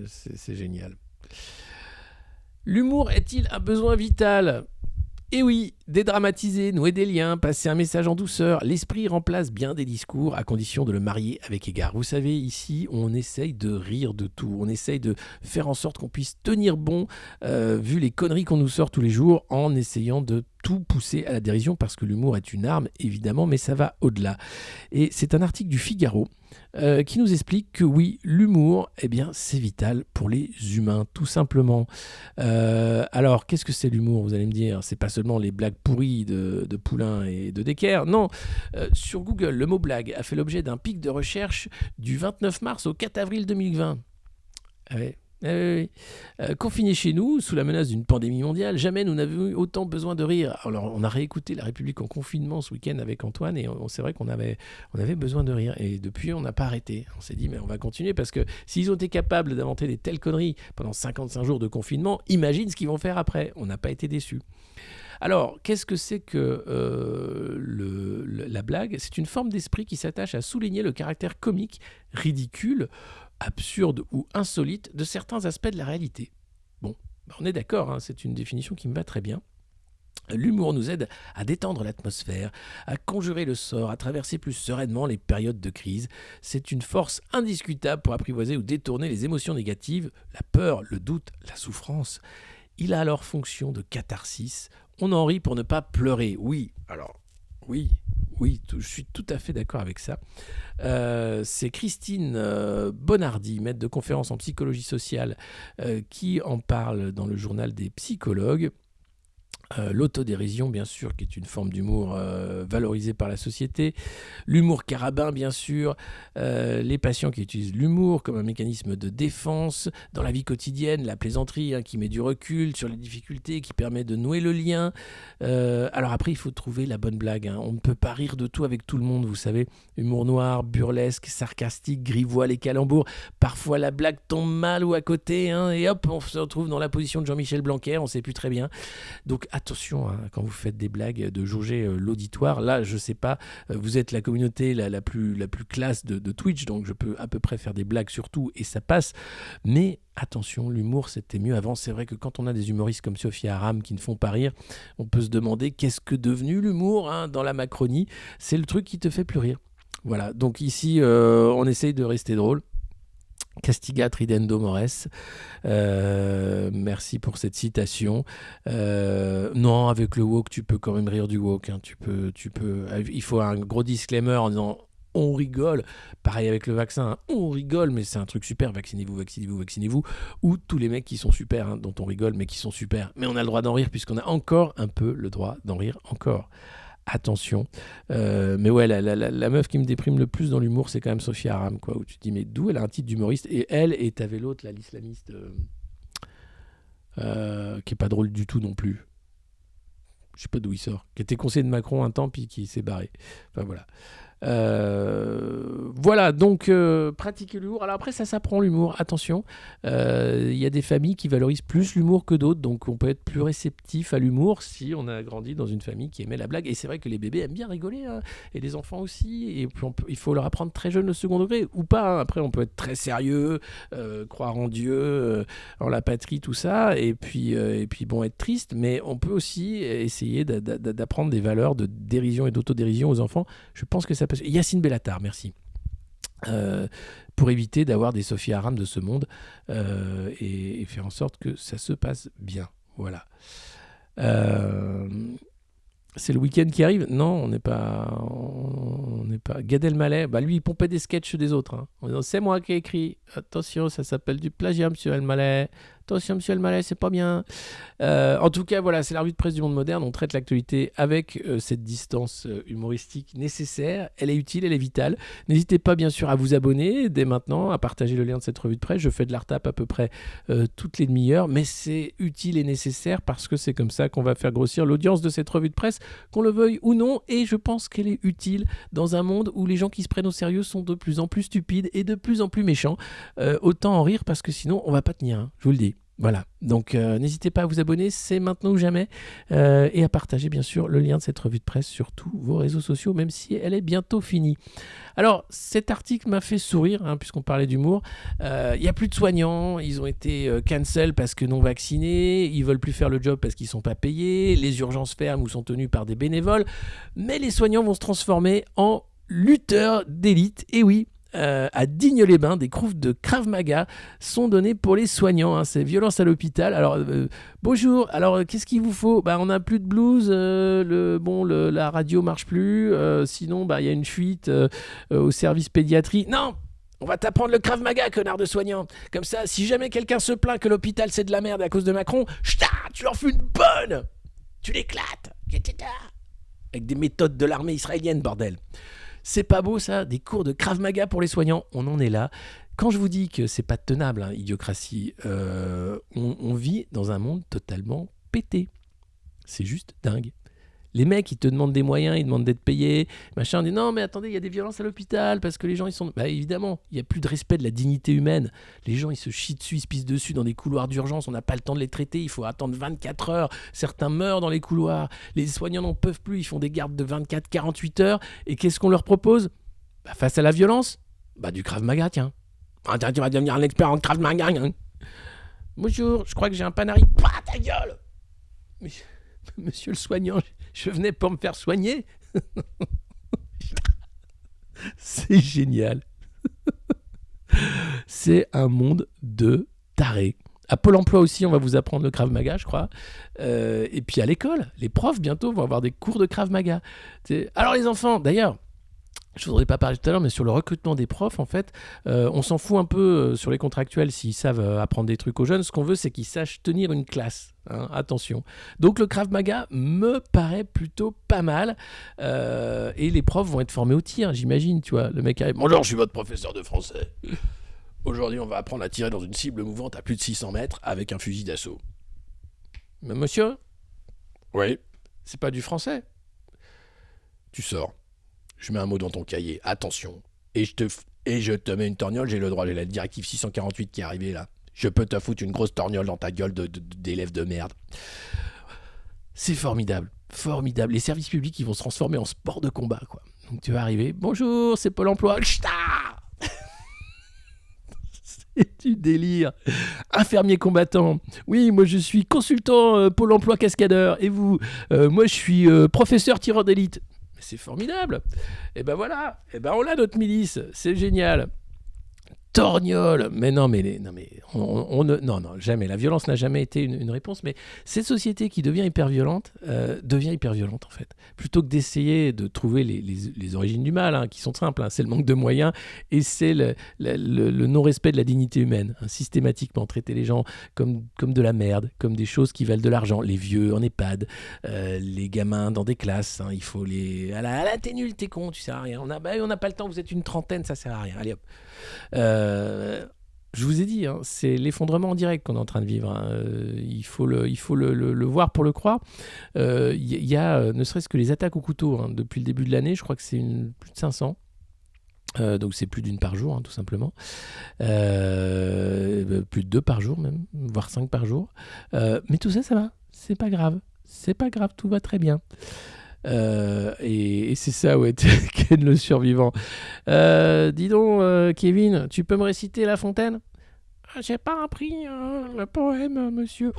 C'est génial. L'humour est-il un besoin vital ? Et oui, dédramatiser, nouer des liens, passer un message en douceur, l'esprit remplace bien des discours à condition de le marier avec égard. Vous savez, ici, on essaye de rire de tout, on essaye de faire en sorte qu'on puisse tenir bon, vu les conneries qu'on nous sort tous les jours, en essayant de tout pousser à la dérision, parce que l'humour est une arme, évidemment, mais ça va au-delà. Et c'est un article du Figaro qui nous explique que oui, l'humour, eh bien, c'est vital pour les humains, tout simplement. Alors, qu'est-ce que c'est l'humour, vous allez me dire ? C'est pas seulement les blagues pourries de Poulain et de Decker. Non, sur Google, le mot blague a fait l'objet d'un pic de recherche du 29 mars au 4 avril 2020. Oui. Confinés chez nous, sous la menace d'une pandémie mondiale, jamais nous n'avions eu autant besoin de rire. Alors, on a réécouté La République en confinement ce week-end avec Antoine et c'est vrai qu'on avait besoin de rire. Et depuis, on n'a pas arrêté. On s'est dit, mais on va continuer parce que s'ils ont été capables d'inventer des telles conneries pendant 55 jours de confinement, imagine ce qu'ils vont faire après. On n'a pas été déçus. Alors, qu'est-ce que c'est que la blague ? C'est une forme d'esprit qui s'attache à souligner le caractère comique, ridicule, absurde ou insolite de certains aspects de la réalité. Bon, on est d'accord, hein, c'est une définition qui me va très bien. L'humour nous aide à détendre l'atmosphère, à conjurer le sort, à traverser plus sereinement les périodes de crise. C'est une force indiscutable pour apprivoiser ou détourner les émotions négatives, la peur, le doute, la souffrance. Il a alors fonction de catharsis. On en rit pour ne pas pleurer. Oui, je suis tout à fait d'accord avec ça. C'est Christine Bonardi, maître de conférence en psychologie sociale, qui en parle dans le journal des psychologues. L'autodérision, bien sûr, qui est une forme d'humour valorisée par la société. L'humour carabin, bien sûr. Les patients qui utilisent l'humour comme un mécanisme de défense. Dans la vie quotidienne, la plaisanterie qui met du recul sur les difficultés, qui permet de nouer le lien. Alors après, il faut trouver la bonne blague. On ne peut pas rire de tout avec tout le monde, vous savez. Humour noir, burlesque, sarcastique, grivois, les calembours. Parfois, la blague tombe mal ou à côté. Et hop, on se retrouve dans la position de Jean-Michel Blanquer, on ne sait plus très bien. Donc attention quand vous faites des blagues de jauger l'auditoire. Là, je sais pas, vous êtes la communauté la plus classe de Twitch, donc je peux à peu près faire des blagues sur tout et ça passe. Mais attention, l'humour c'était mieux avant. C'est vrai que quand on a des humoristes comme Sophia Aram qui ne font pas rire, on peut se demander qu'est-ce que devenu l'humour dans la Macronie. C'est le truc qui te fait plus rire. Voilà, donc ici on essaye de rester drôle. Castigat ridendo mores. Merci pour cette citation. Non, avec le woke, tu peux quand même rire du woke. Tu peux. Il faut un gros disclaimer en disant on rigole. Pareil avec le vaccin, on rigole, mais c'est un truc super. Vaccinez-vous. Ou tous les mecs qui sont super, dont on rigole, mais qui sont super. Mais on a le droit d'en rire puisqu'on a encore un peu le droit d'en rire encore. Attention. Mais ouais, la meuf qui me déprime le plus dans l'humour, c'est quand même Sophia Aram, quoi, où tu te dis, mais d'où elle a un titre d'humoriste? Et elle, et t'avais l'autre, là, l'islamiste, qui est pas drôle du tout non plus. Je sais pas d'où il sort. Qui était conseiller de Macron un temps, puis qui s'est barré. Enfin, voilà. Voilà, donc pratiquer l'humour. Alors après, ça s'apprend l'humour, attention. Il y a des familles qui valorisent plus l'humour que d'autres, donc on peut être plus réceptif à l'humour si on a grandi dans une famille qui aimait la blague. Et c'est vrai que les bébés aiment bien rigoler, et les enfants aussi. Et puis il faut leur apprendre très jeune le second degré, ou pas. Après, on peut être très sérieux, croire en Dieu, en la patrie, tout ça, et puis bon, être triste. Mais on peut aussi essayer d'apprendre des valeurs de dérision et d'autodérision aux enfants. Je pense que ça peut... Yacine Bellatar, merci. Pour éviter d'avoir des Sophia Aram de ce monde et faire en sorte que ça se passe bien. Voilà. C'est le week-end qui arrive? Non, on n'est pas... Gad Elmaleh, lui, il pompait des sketchs des autres. En disant, c'est moi qui ai écrit. Attention, ça s'appelle du plagiat, monsieur Elmaleh. Attention, monsieur Elmaleh, c'est pas bien. En tout cas, voilà, c'est la revue de presse du Monde Moderne. On traite l'actualité avec cette distance humoristique nécessaire. Elle est utile, elle est vitale. N'hésitez pas, bien sûr, à vous abonner dès maintenant, à partager le lien de cette revue de presse. Je fais de la retape à peu près toutes les demi-heures, mais c'est utile et nécessaire parce que c'est comme ça qu'on va faire grossir l'audience de cette revue de presse, qu'on le veuille ou non. Et je pense qu'elle est utile dans un monde où les gens qui se prennent au sérieux sont de plus en plus stupides et de plus en plus méchants. Autant en rire parce que sinon, on va pas tenir, je vous le dis. Voilà, donc n'hésitez pas à vous abonner, c'est maintenant ou jamais, et à partager bien sûr le lien de cette revue de presse sur tous vos réseaux sociaux, même si elle est bientôt finie. Alors, cet article m'a fait sourire, puisqu'on parlait d'humour. Il n'y a plus de soignants, ils ont été cancel parce que non vaccinés, ils veulent plus faire le job parce qu'ils ne sont pas payés, les urgences ferment ou sont tenues par des bénévoles, mais les soignants vont se transformer en lutteurs d'élite, et oui. À Digne-les-Bains, des cours de Krav Maga sont donnés pour les soignants. C'est violence à l'hôpital. Alors, bonjour. Alors, qu'est-ce qu'il vous faut? On n'a plus de blues. La radio marche plus. Sinon, il y a une fuite au service pédiatrie. Non! On va t'apprendre le Krav Maga, connard de soignant. Comme ça, si jamais quelqu'un se plaint que l'hôpital c'est de la merde à cause de Macron, tu leur fais une bonne! Tu l'éclates! Avec des méthodes de l'armée israélienne, bordel. C'est pas beau ça, des cours de Krav Maga pour les soignants, on en est là. Quand je vous dis que c'est pas tenable, idiocratie, on vit dans un monde totalement pété. C'est juste dingue. Les mecs, ils te demandent des moyens, ils demandent d'être payés, machin, on dit non mais attendez, il y a des violences à l'hôpital parce que les gens ils sont... évidemment, il n'y a plus de respect de la dignité humaine. Les gens ils se chient dessus, ils se pissent dessus dans des couloirs d'urgence, on n'a pas le temps de les traiter, il faut attendre 24 heures, certains meurent dans les couloirs, les soignants n'en peuvent plus, ils font des gardes de 24-48 heures, et qu'est-ce qu'on leur propose? Face à la violence, du Krav Maga, tiens. Tiens, tu vas devenir un expert en Krav Maga. Bonjour, je crois que j'ai un panari. Ta gueule! Monsieur le soignant, je venais pour me faire soigner. C'est génial. C'est un monde de tarés. À Pôle emploi aussi, on va vous apprendre le Krav Maga, je crois. Et puis à l'école, les profs bientôt vont avoir des cours de Krav Maga. Alors les enfants, d'ailleurs, je ne voudrais pas parler tout à l'heure, mais sur le recrutement des profs, en fait, on s'en fout un peu sur les contractuels s'ils savent apprendre des trucs aux jeunes. Ce qu'on veut, c'est qu'ils sachent tenir une classe. Attention. Donc le Krav Maga me paraît plutôt pas mal. Et les profs vont être formés au tir, j'imagine. Tu vois, le mec arrive. Bonjour, je suis votre professeur de français. Aujourd'hui, on va apprendre à tirer dans une cible mouvante à plus de 600 mètres avec un fusil d'assaut. Mais monsieur? Oui. C'est pas du français? Tu sors. Je mets un mot dans ton cahier, attention. Et je te mets une torgnole, j'ai le droit, j'ai la directive 648 qui est arrivée là. Je peux te foutre une grosse torgnole dans ta gueule d'élève de merde. C'est formidable. Formidable. Les services publics, ils vont se transformer en sport de combat, quoi. Donc tu vas arriver. Bonjour, c'est Pôle emploi. Ch'ta c'est du délire. Infirmier combattant. Oui, moi je suis consultant Pôle emploi cascadeur. Et vous moi je suis professeur tireur d'élite. Mais c'est formidable. Et ben voilà. Et ben on a notre milice. C'est génial. Torgnole, mais non, jamais. La violence n'a jamais été une réponse, mais cette société qui devient hyper violente en fait. Plutôt que d'essayer de trouver les origines du mal, qui sont simples, c'est le manque de moyens et c'est le non-respect de la dignité humaine. Systématiquement traiter les gens comme de la merde, comme des choses qui valent de l'argent. Les vieux en EHPAD, les gamins dans des classes, il faut les... Ah là, t'es nul, t'es con, tu sers à rien. On n'a pas le temps, vous êtes une trentaine, ça sert à rien. Allez hop. Je vous ai dit, c'est l'effondrement en direct qu'on est en train de vivre. Il faut le voir pour le croire. Il y a ne serait-ce que les attaques au couteau depuis le début de l'année. Je crois que c'est plus de 500. Donc c'est plus d'une par jour, tout simplement. Plus de 2 par jour même, voire 5 par jour. Mais tout ça, ça va. C'est pas grave. C'est pas grave, tout va très bien. Et c'est ça, ouais, Ken le survivant. Dis donc, Kevin, tu peux me réciter La Fontaine ? J'ai pas appris le poème, monsieur.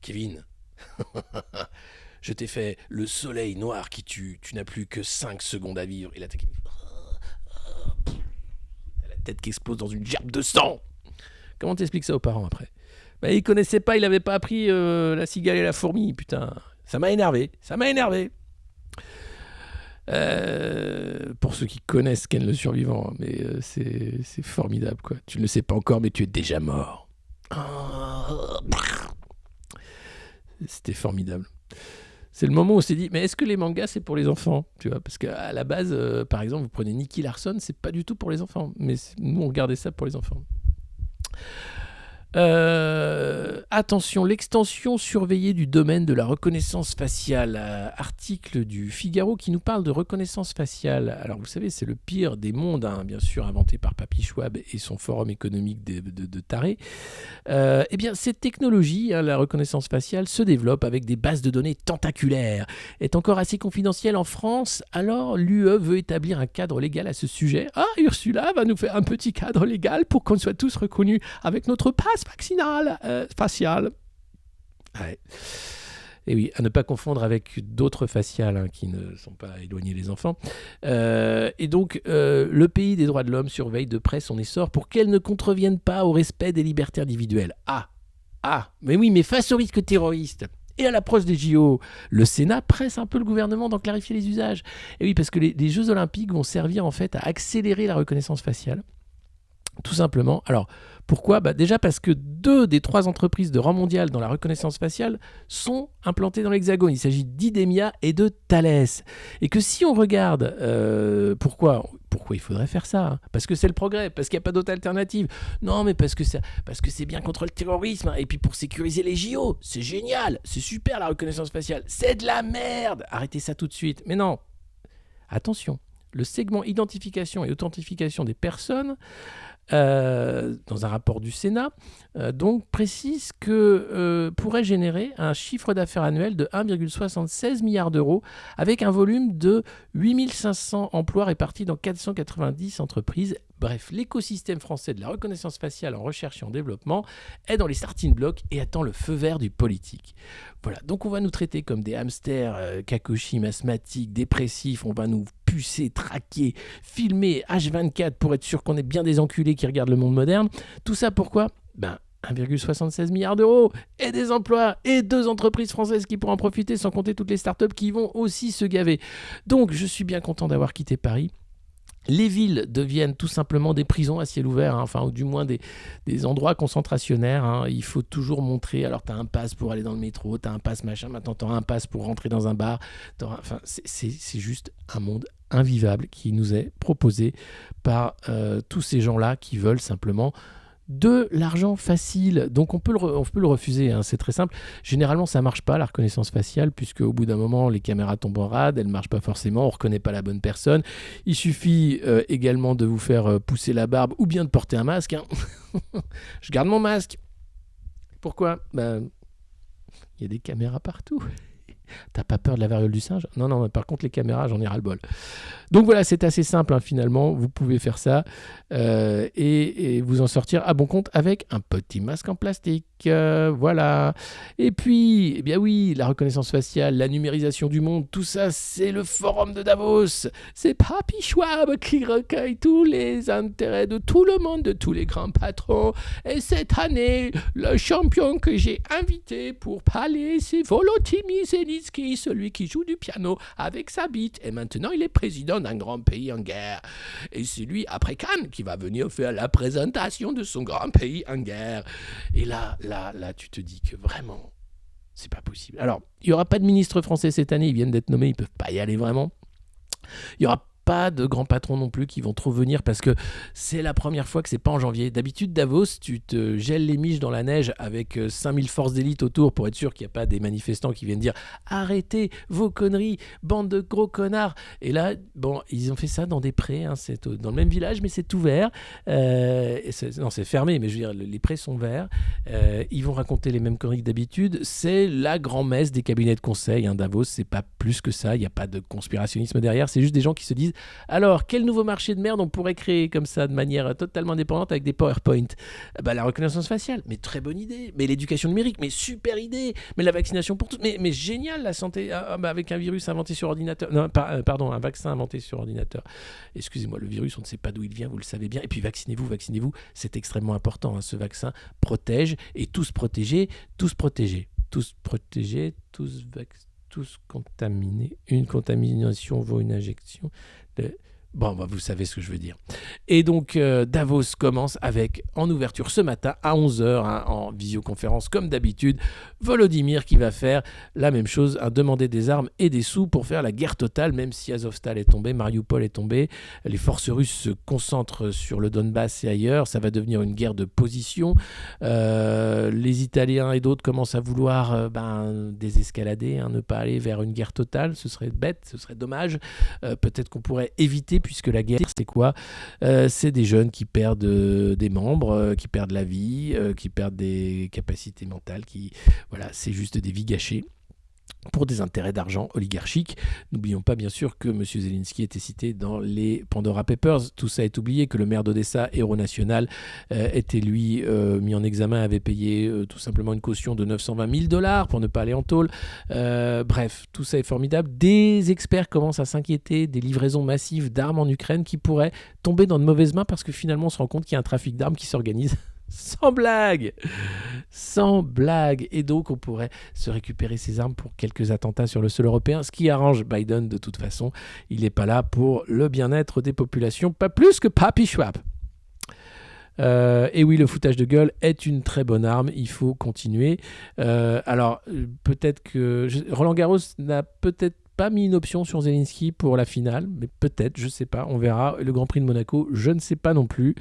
Kevin, je t'ai fait le soleil noir qui tue. Tu n'as plus que 5 secondes à vivre. Et là, la tête qui explose dans une gerbe de sang. Comment t'expliques ça aux parents après ? Il connaissait pas, il avait pas appris la cigale et la fourmi, putain. Ça m'a énervé. Pour ceux qui connaissent Ken le survivant, mais c'est formidable, quoi. Tu ne le sais pas encore, mais tu es déjà mort. C'était formidable. C'est le moment où on s'est dit, mais est-ce que les mangas, c'est pour les enfants ? Tu vois, parce qu'à la base, par exemple, vous prenez Nicky Larson, c'est pas du tout pour les enfants. Mais nous, on regardait ça pour les enfants. Attention, l'extension surveillée du domaine de la reconnaissance faciale. Article du Figaro qui nous parle de reconnaissance faciale. Alors vous savez, c'est le pire des mondes, bien sûr, inventé par Papy Schwab et son forum économique de tarés. Eh bien, cette technologie, la reconnaissance faciale, se développe avec des bases de données tentaculaires. Est encore assez confidentielle en France, alors l'UE veut établir un cadre légal à ce sujet. Ah, Ursula va nous faire un petit cadre légal pour qu'on soit tous reconnus avec notre passe vaccinal, facial. Ouais. Et oui, à ne pas confondre avec d'autres faciales qui ne sont pas éloignées des enfants. Et donc, le pays des droits de l'homme surveille de près son essor pour qu'elle ne contrevienne pas au respect des libertés individuelles. Mais oui, mais face au risque terroriste et à l'approche des JO, le Sénat presse un peu le gouvernement d'en clarifier les usages. Et oui, parce que les Jeux Olympiques vont servir en fait à accélérer la reconnaissance faciale. Tout simplement. Alors, pourquoi ? Déjà parce que 2 des 3 entreprises de rang mondial dans la reconnaissance faciale sont implantées dans l'Hexagone. Il s'agit d'Idemia et de Thales. Et que si on regarde pourquoi il faudrait faire ça ? Parce que c'est le progrès, parce qu'il n'y a pas d'autre alternative. Non, mais parce que c'est bien contre le terrorisme, et puis pour sécuriser les JO. C'est génial, c'est super la reconnaissance faciale. C'est de la merde ! Arrêtez ça tout de suite. Mais non, attention, le segment identification et authentification des personnes dans un rapport du Sénat, donc précise que pourrait générer un chiffre d'affaires annuel de 1,76 milliard d'euros avec un volume de 8500 emplois répartis dans 490 entreprises. Bref, l'écosystème français de la reconnaissance faciale en recherche et en développement est dans les starting blocks et attend le feu vert du politique. Voilà, donc on va nous traiter comme des hamsters kakoshim, asthmatiques, dépressifs, on va nous pucer, traquer, filmer H24 pour être sûr qu'on est bien des enculés qui regardent le monde moderne. Tout ça pourquoi ? 1,76 milliard d'euros et des emplois et 2 entreprises françaises qui pourront en profiter sans compter toutes les startups qui vont aussi se gaver. Donc je suis bien content d'avoir quitté Paris. Les villes deviennent tout simplement des prisons à ciel ouvert, ou du moins des endroits concentrationnaires. Il faut toujours montrer, alors tu as un pass pour aller dans le métro, tu as un pass machin, maintenant tu as un pass pour rentrer dans un bar. C'est juste un monde invivable qui nous est proposé par tous ces gens-là qui veulent simplement de l'argent facile. Donc on peut le refuser, c'est très simple. Généralement ça marche pas la reconnaissance faciale, puisque au bout d'un moment les caméras tombent en rade, elles marchent pas forcément, on reconnaît pas la bonne personne. Il suffit également de vous faire pousser la barbe ou bien de porter un masque. Je garde mon masque. Pourquoi ? Il y a des caméras partout. T'as pas peur de la variole du singe ? Non, mais par contre, les caméras, j'en ai ras-le-bol. Donc voilà, c'est assez simple, finalement. Vous pouvez faire ça et vous en sortir à bon compte avec un petit masque en plastique. Voilà. Et puis, eh bien oui, la reconnaissance faciale, la numérisation du monde, tout ça, c'est le forum de Davos. C'est Papy Schwab qui recueille tous les intérêts de tout le monde, de tous les grands patrons. Et cette année, le champion que j'ai invité pour parler, c'est Volodymyr Zelensky, celui qui joue du piano avec sa bite. Et maintenant, il est président d'un grand pays en guerre. Et c'est lui, après Cannes, qui va venir faire la présentation de son grand pays en guerre. Et là, tu te dis que vraiment, c'est pas possible. Alors, il n'y aura pas de ministre français cette année, ils viennent d'être nommés, ils ne peuvent pas y aller vraiment. Il n'y aura pas de grands patrons non plus qui vont trop venir parce que c'est la première fois que c'est pas en janvier. D'habitude, Davos, tu te gèles les miches dans la neige avec 5000 forces d'élite autour pour être sûr qu'il n'y a pas des manifestants qui viennent dire « Arrêtez vos conneries, bande de gros connards !» Et là, bon, ils ont fait ça dans des prés, c'est dans le même village, mais c'est ouvert. Non, c'est fermé, mais je veux dire, les prés sont verts. Ils vont raconter les mêmes conneries que d'habitude. C'est la grand-messe des cabinets de conseil. Davos, c'est pas plus que ça. Il n'y a pas de conspirationnisme derrière. C'est juste des gens qui se disent alors, quel nouveau marché de merde on pourrait créer comme ça, de manière totalement indépendante avec des PowerPoint ? La reconnaissance faciale, mais très bonne idée. Mais l'éducation numérique, mais super idée. Mais la vaccination pour tous, mais génial, la santé avec un virus inventé sur ordinateur. Non, pardon, un vaccin inventé sur ordinateur. Excusez-moi, le virus, on ne sait pas d'où il vient, vous le savez bien. Et puis vaccinez-vous, c'est extrêmement important. Ce vaccin protège et tous protégés, tous contaminés. Une contamination vaut une injection. Bon, vous savez ce que je veux dire. Et donc, Davos commence avec, en ouverture ce matin, à 11h, en visioconférence, comme d'habitude, Volodymyr qui va faire la même chose, demander des armes et des sous pour faire la guerre totale, même si Azovstal est tombé, Mariupol est tombé, les forces russes se concentrent sur le Donbass et ailleurs, ça va devenir une guerre de position. Les Italiens et d'autres commencent à vouloir désescalader, ne pas aller vers une guerre totale, ce serait bête, ce serait dommage. Peut-être qu'on pourrait éviter, puisque la guerre, c'est quoi ? C'est des jeunes qui perdent des membres, qui perdent la vie, qui perdent des capacités mentales, voilà, c'est juste des vies gâchées pour des intérêts d'argent oligarchiques. N'oublions pas bien sûr que M. Zelensky était cité dans les Pandora Papers. Tout ça est oublié, que le maire d'Odessa, héros national, était lui mis en examen, avait payé tout simplement une caution de $920 000 pour ne pas aller en tôle. Bref, tout ça est formidable. Des experts commencent à s'inquiéter des livraisons massives d'armes en Ukraine qui pourraient tomber dans de mauvaises mains parce que finalement on se rend compte qu'il y a un trafic d'armes qui s'organise. Sans blague. Et donc on pourrait se récupérer ces armes pour quelques attentats sur le sol européen, ce qui arrange Biden de toute façon. Il n'est pas là pour le bien-être des populations, pas plus que Papy Schwab. Et oui, le foutage de gueule est une très bonne arme, il faut continuer. Alors peut-être que Roland Garros n'a peut-être pas mis une option sur Zelensky pour la finale, mais peut-être, je ne sais pas, on verra. Le Grand Prix de Monaco, je ne sais pas non plus.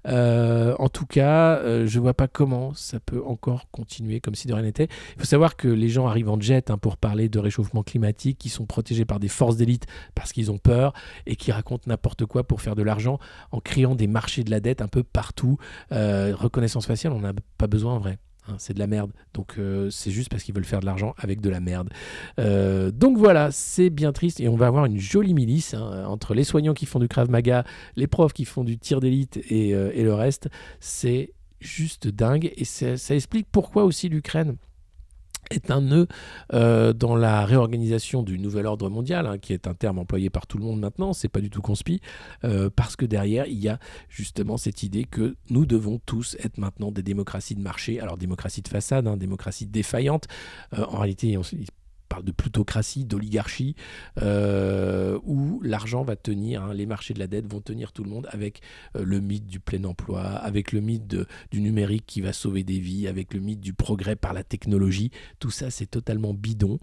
En tout cas, je ne vois pas comment ça peut encore continuer comme si de rien n'était. Il faut savoir que les gens arrivent en jet pour parler de réchauffement climatique, qui sont protégés par des forces d'élite parce qu'ils ont peur et qui racontent n'importe quoi pour faire de l'argent en créant des marchés de la dette un peu partout. Reconnaissance faciale, on n'a pas besoin en vrai. C'est de la merde, donc c'est juste parce qu'ils veulent faire de l'argent avec de la merde. Donc voilà, c'est bien triste et on va avoir une jolie milice entre les soignants qui font du Krav Maga, les profs qui font du tir d'élite et le reste. C'est juste dingue et ça explique pourquoi aussi l'Ukraine est un nœud dans la réorganisation du nouvel ordre mondial, qui est un terme employé par tout le monde maintenant, c'est pas du tout conspi, parce que derrière il y a justement cette idée que nous devons tous être maintenant des démocraties de marché, alors démocratie de façade, démocratie défaillante, en réalité on parle de plutocratie, d'oligarchie, où l'argent va tenir, les marchés de la dette vont tenir tout le monde avec le mythe du plein emploi, avec le mythe du numérique qui va sauver des vies, avec le mythe du progrès par la technologie. Tout ça, c'est totalement bidon,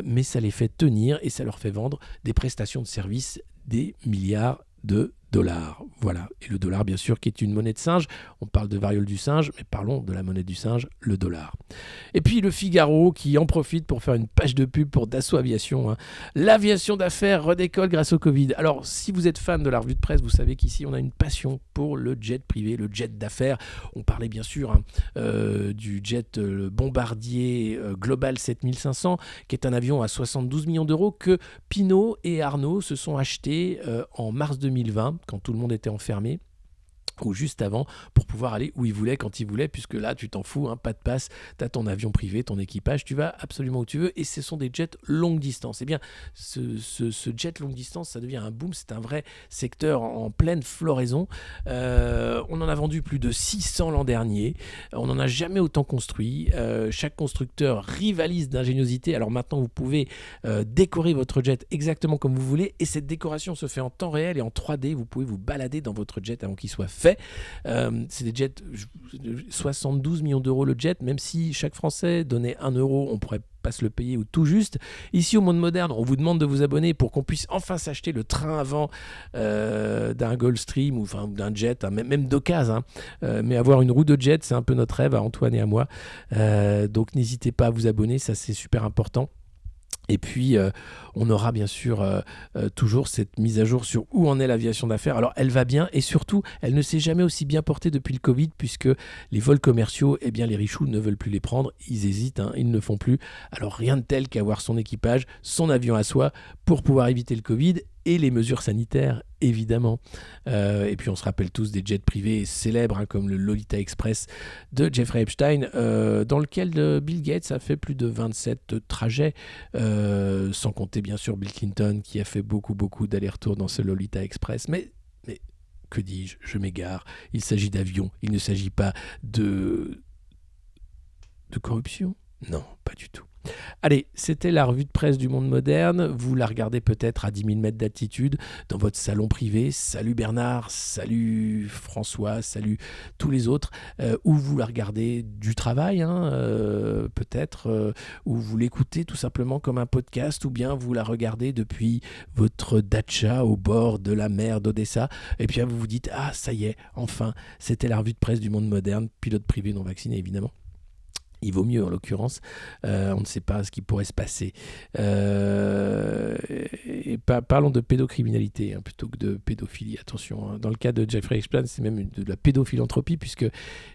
mais ça les fait tenir et ça leur fait vendre des prestations de services des milliards de dollar. Voilà. Et le dollar, bien sûr, qui est une monnaie de singe. On parle de variole du singe, mais parlons de la monnaie du singe, le dollar. Et puis le Figaro qui en profite pour faire une page de pub pour Dassault Aviation. L'aviation d'affaires redécolle grâce au Covid. Alors, si vous êtes fan de la revue de presse, vous savez qu'ici, on a une passion pour le jet privé, le jet d'affaires. On parlait bien sûr du jet Bombardier Global 7500, qui est un avion à 72 millions d'euros que Pinot et Arnaud se sont achetés en mars 2020, quand tout le monde était enfermé, ou juste avant, pour pouvoir aller où ils voulaient, quand ils voulaient, puisque là, tu t'en fous, pas de passe, tu as ton avion privé, ton équipage, tu vas absolument où tu veux, et ce sont des jets longue distance. Eh bien, ce jet longue distance, ça devient un boom, c'est un vrai secteur en pleine floraison. On en a vendu plus de 600 l'an dernier, on n'en a jamais autant construit, chaque constructeur rivalise d'ingéniosité. Alors maintenant, vous pouvez décorer votre jet exactement comme vous voulez, et cette décoration se fait en temps réel et en 3D, vous pouvez vous balader dans votre jet avant qu'il soit fait. C'est des jets 72 millions d'euros le jet, même si chaque Français donnait 1 euro, on pourrait pas se le payer ou tout juste. Ici au Monde Moderne, on vous demande de vous abonner pour qu'on puisse enfin s'acheter le train avant d'un Gulfstream ou enfin d'un jet, même d'occasion. Mais avoir une roue de jet, c'est un peu notre rêve à Antoine et à moi. Donc n'hésitez pas à vous abonner, ça c'est super important. Et puis, on aura bien sûr toujours cette mise à jour sur où en est l'aviation d'affaires. Alors, elle va bien et surtout, elle ne s'est jamais aussi bien portée depuis le Covid puisque les vols commerciaux, eh bien, les richoux ne veulent plus les prendre. Ils hésitent, ils ne font plus. Alors, rien de tel qu'avoir son équipage, son avion à soi pour pouvoir éviter le Covid et les mesures sanitaires, évidemment. Et puis on se rappelle tous des jets privés célèbres, comme le Lolita Express de Jeffrey Epstein, dans lequel Bill Gates a fait plus de 27 trajets, sans compter bien sûr Bill Clinton qui a fait beaucoup d'allers-retours dans ce Lolita Express. Mais que dis-je, je m'égare. Il s'agit d'avions, il ne s'agit pas de corruption. Non, pas du tout. Allez, c'était la revue de presse du Monde Moderne. Vous la regardez peut-être à 10 000 mètres d'altitude dans votre salon privé. Salut Bernard, salut François, salut tous les autres. Ou vous la regardez du travail, peut-être. Ou vous l'écoutez tout simplement comme un podcast. Ou bien vous la regardez depuis votre datcha au bord de la mer d'Odessa. Et puis vous vous dites, ah ça y est, enfin, c'était la revue de presse du Monde Moderne. Pilote privé non vacciné évidemment. Il vaut mieux en l'occurrence, on ne sait pas ce qui pourrait se passer. Et parlons de pédocriminalité plutôt que de pédophilie, attention. Dans le cas de Jeffrey Epstein, c'est même de la pédophilanthropie, puisque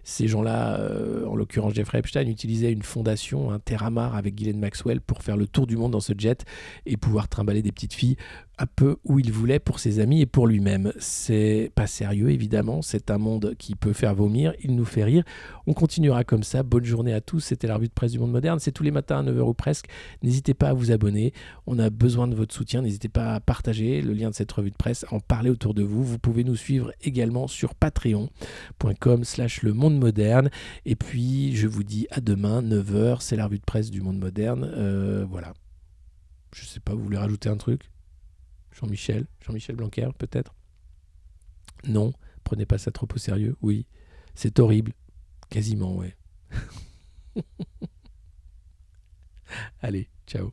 ces gens-là, en l'occurrence Jeffrey Epstein, utilisaient une fondation, un Terramar avec Ghislaine Maxwell, pour faire le tour du monde dans ce jet et pouvoir trimballer des petites filles un peu où il voulait pour ses amis et pour lui-même. C'est pas sérieux évidemment, c'est un monde qui peut faire vomir, il nous fait rire. On continuera comme ça, bonne journée à tous, c'était la revue de presse du Monde Moderne, c'est tous les matins à 9h ou presque. N'hésitez pas à vous abonner, on a besoin de votre soutien, n'hésitez pas à partager le lien de cette revue de presse, en parler autour de vous. Vous pouvez nous suivre également sur patreon.com/le monde moderne. Et puis je vous dis à demain 9h, c'est la revue de presse du Monde Moderne. Voilà. Je sais pas, vous voulez rajouter un truc ? Jean-Michel Blanquer, peut-être ? Non, prenez pas ça trop au sérieux. Oui, c'est horrible. Quasiment, ouais. Allez, ciao.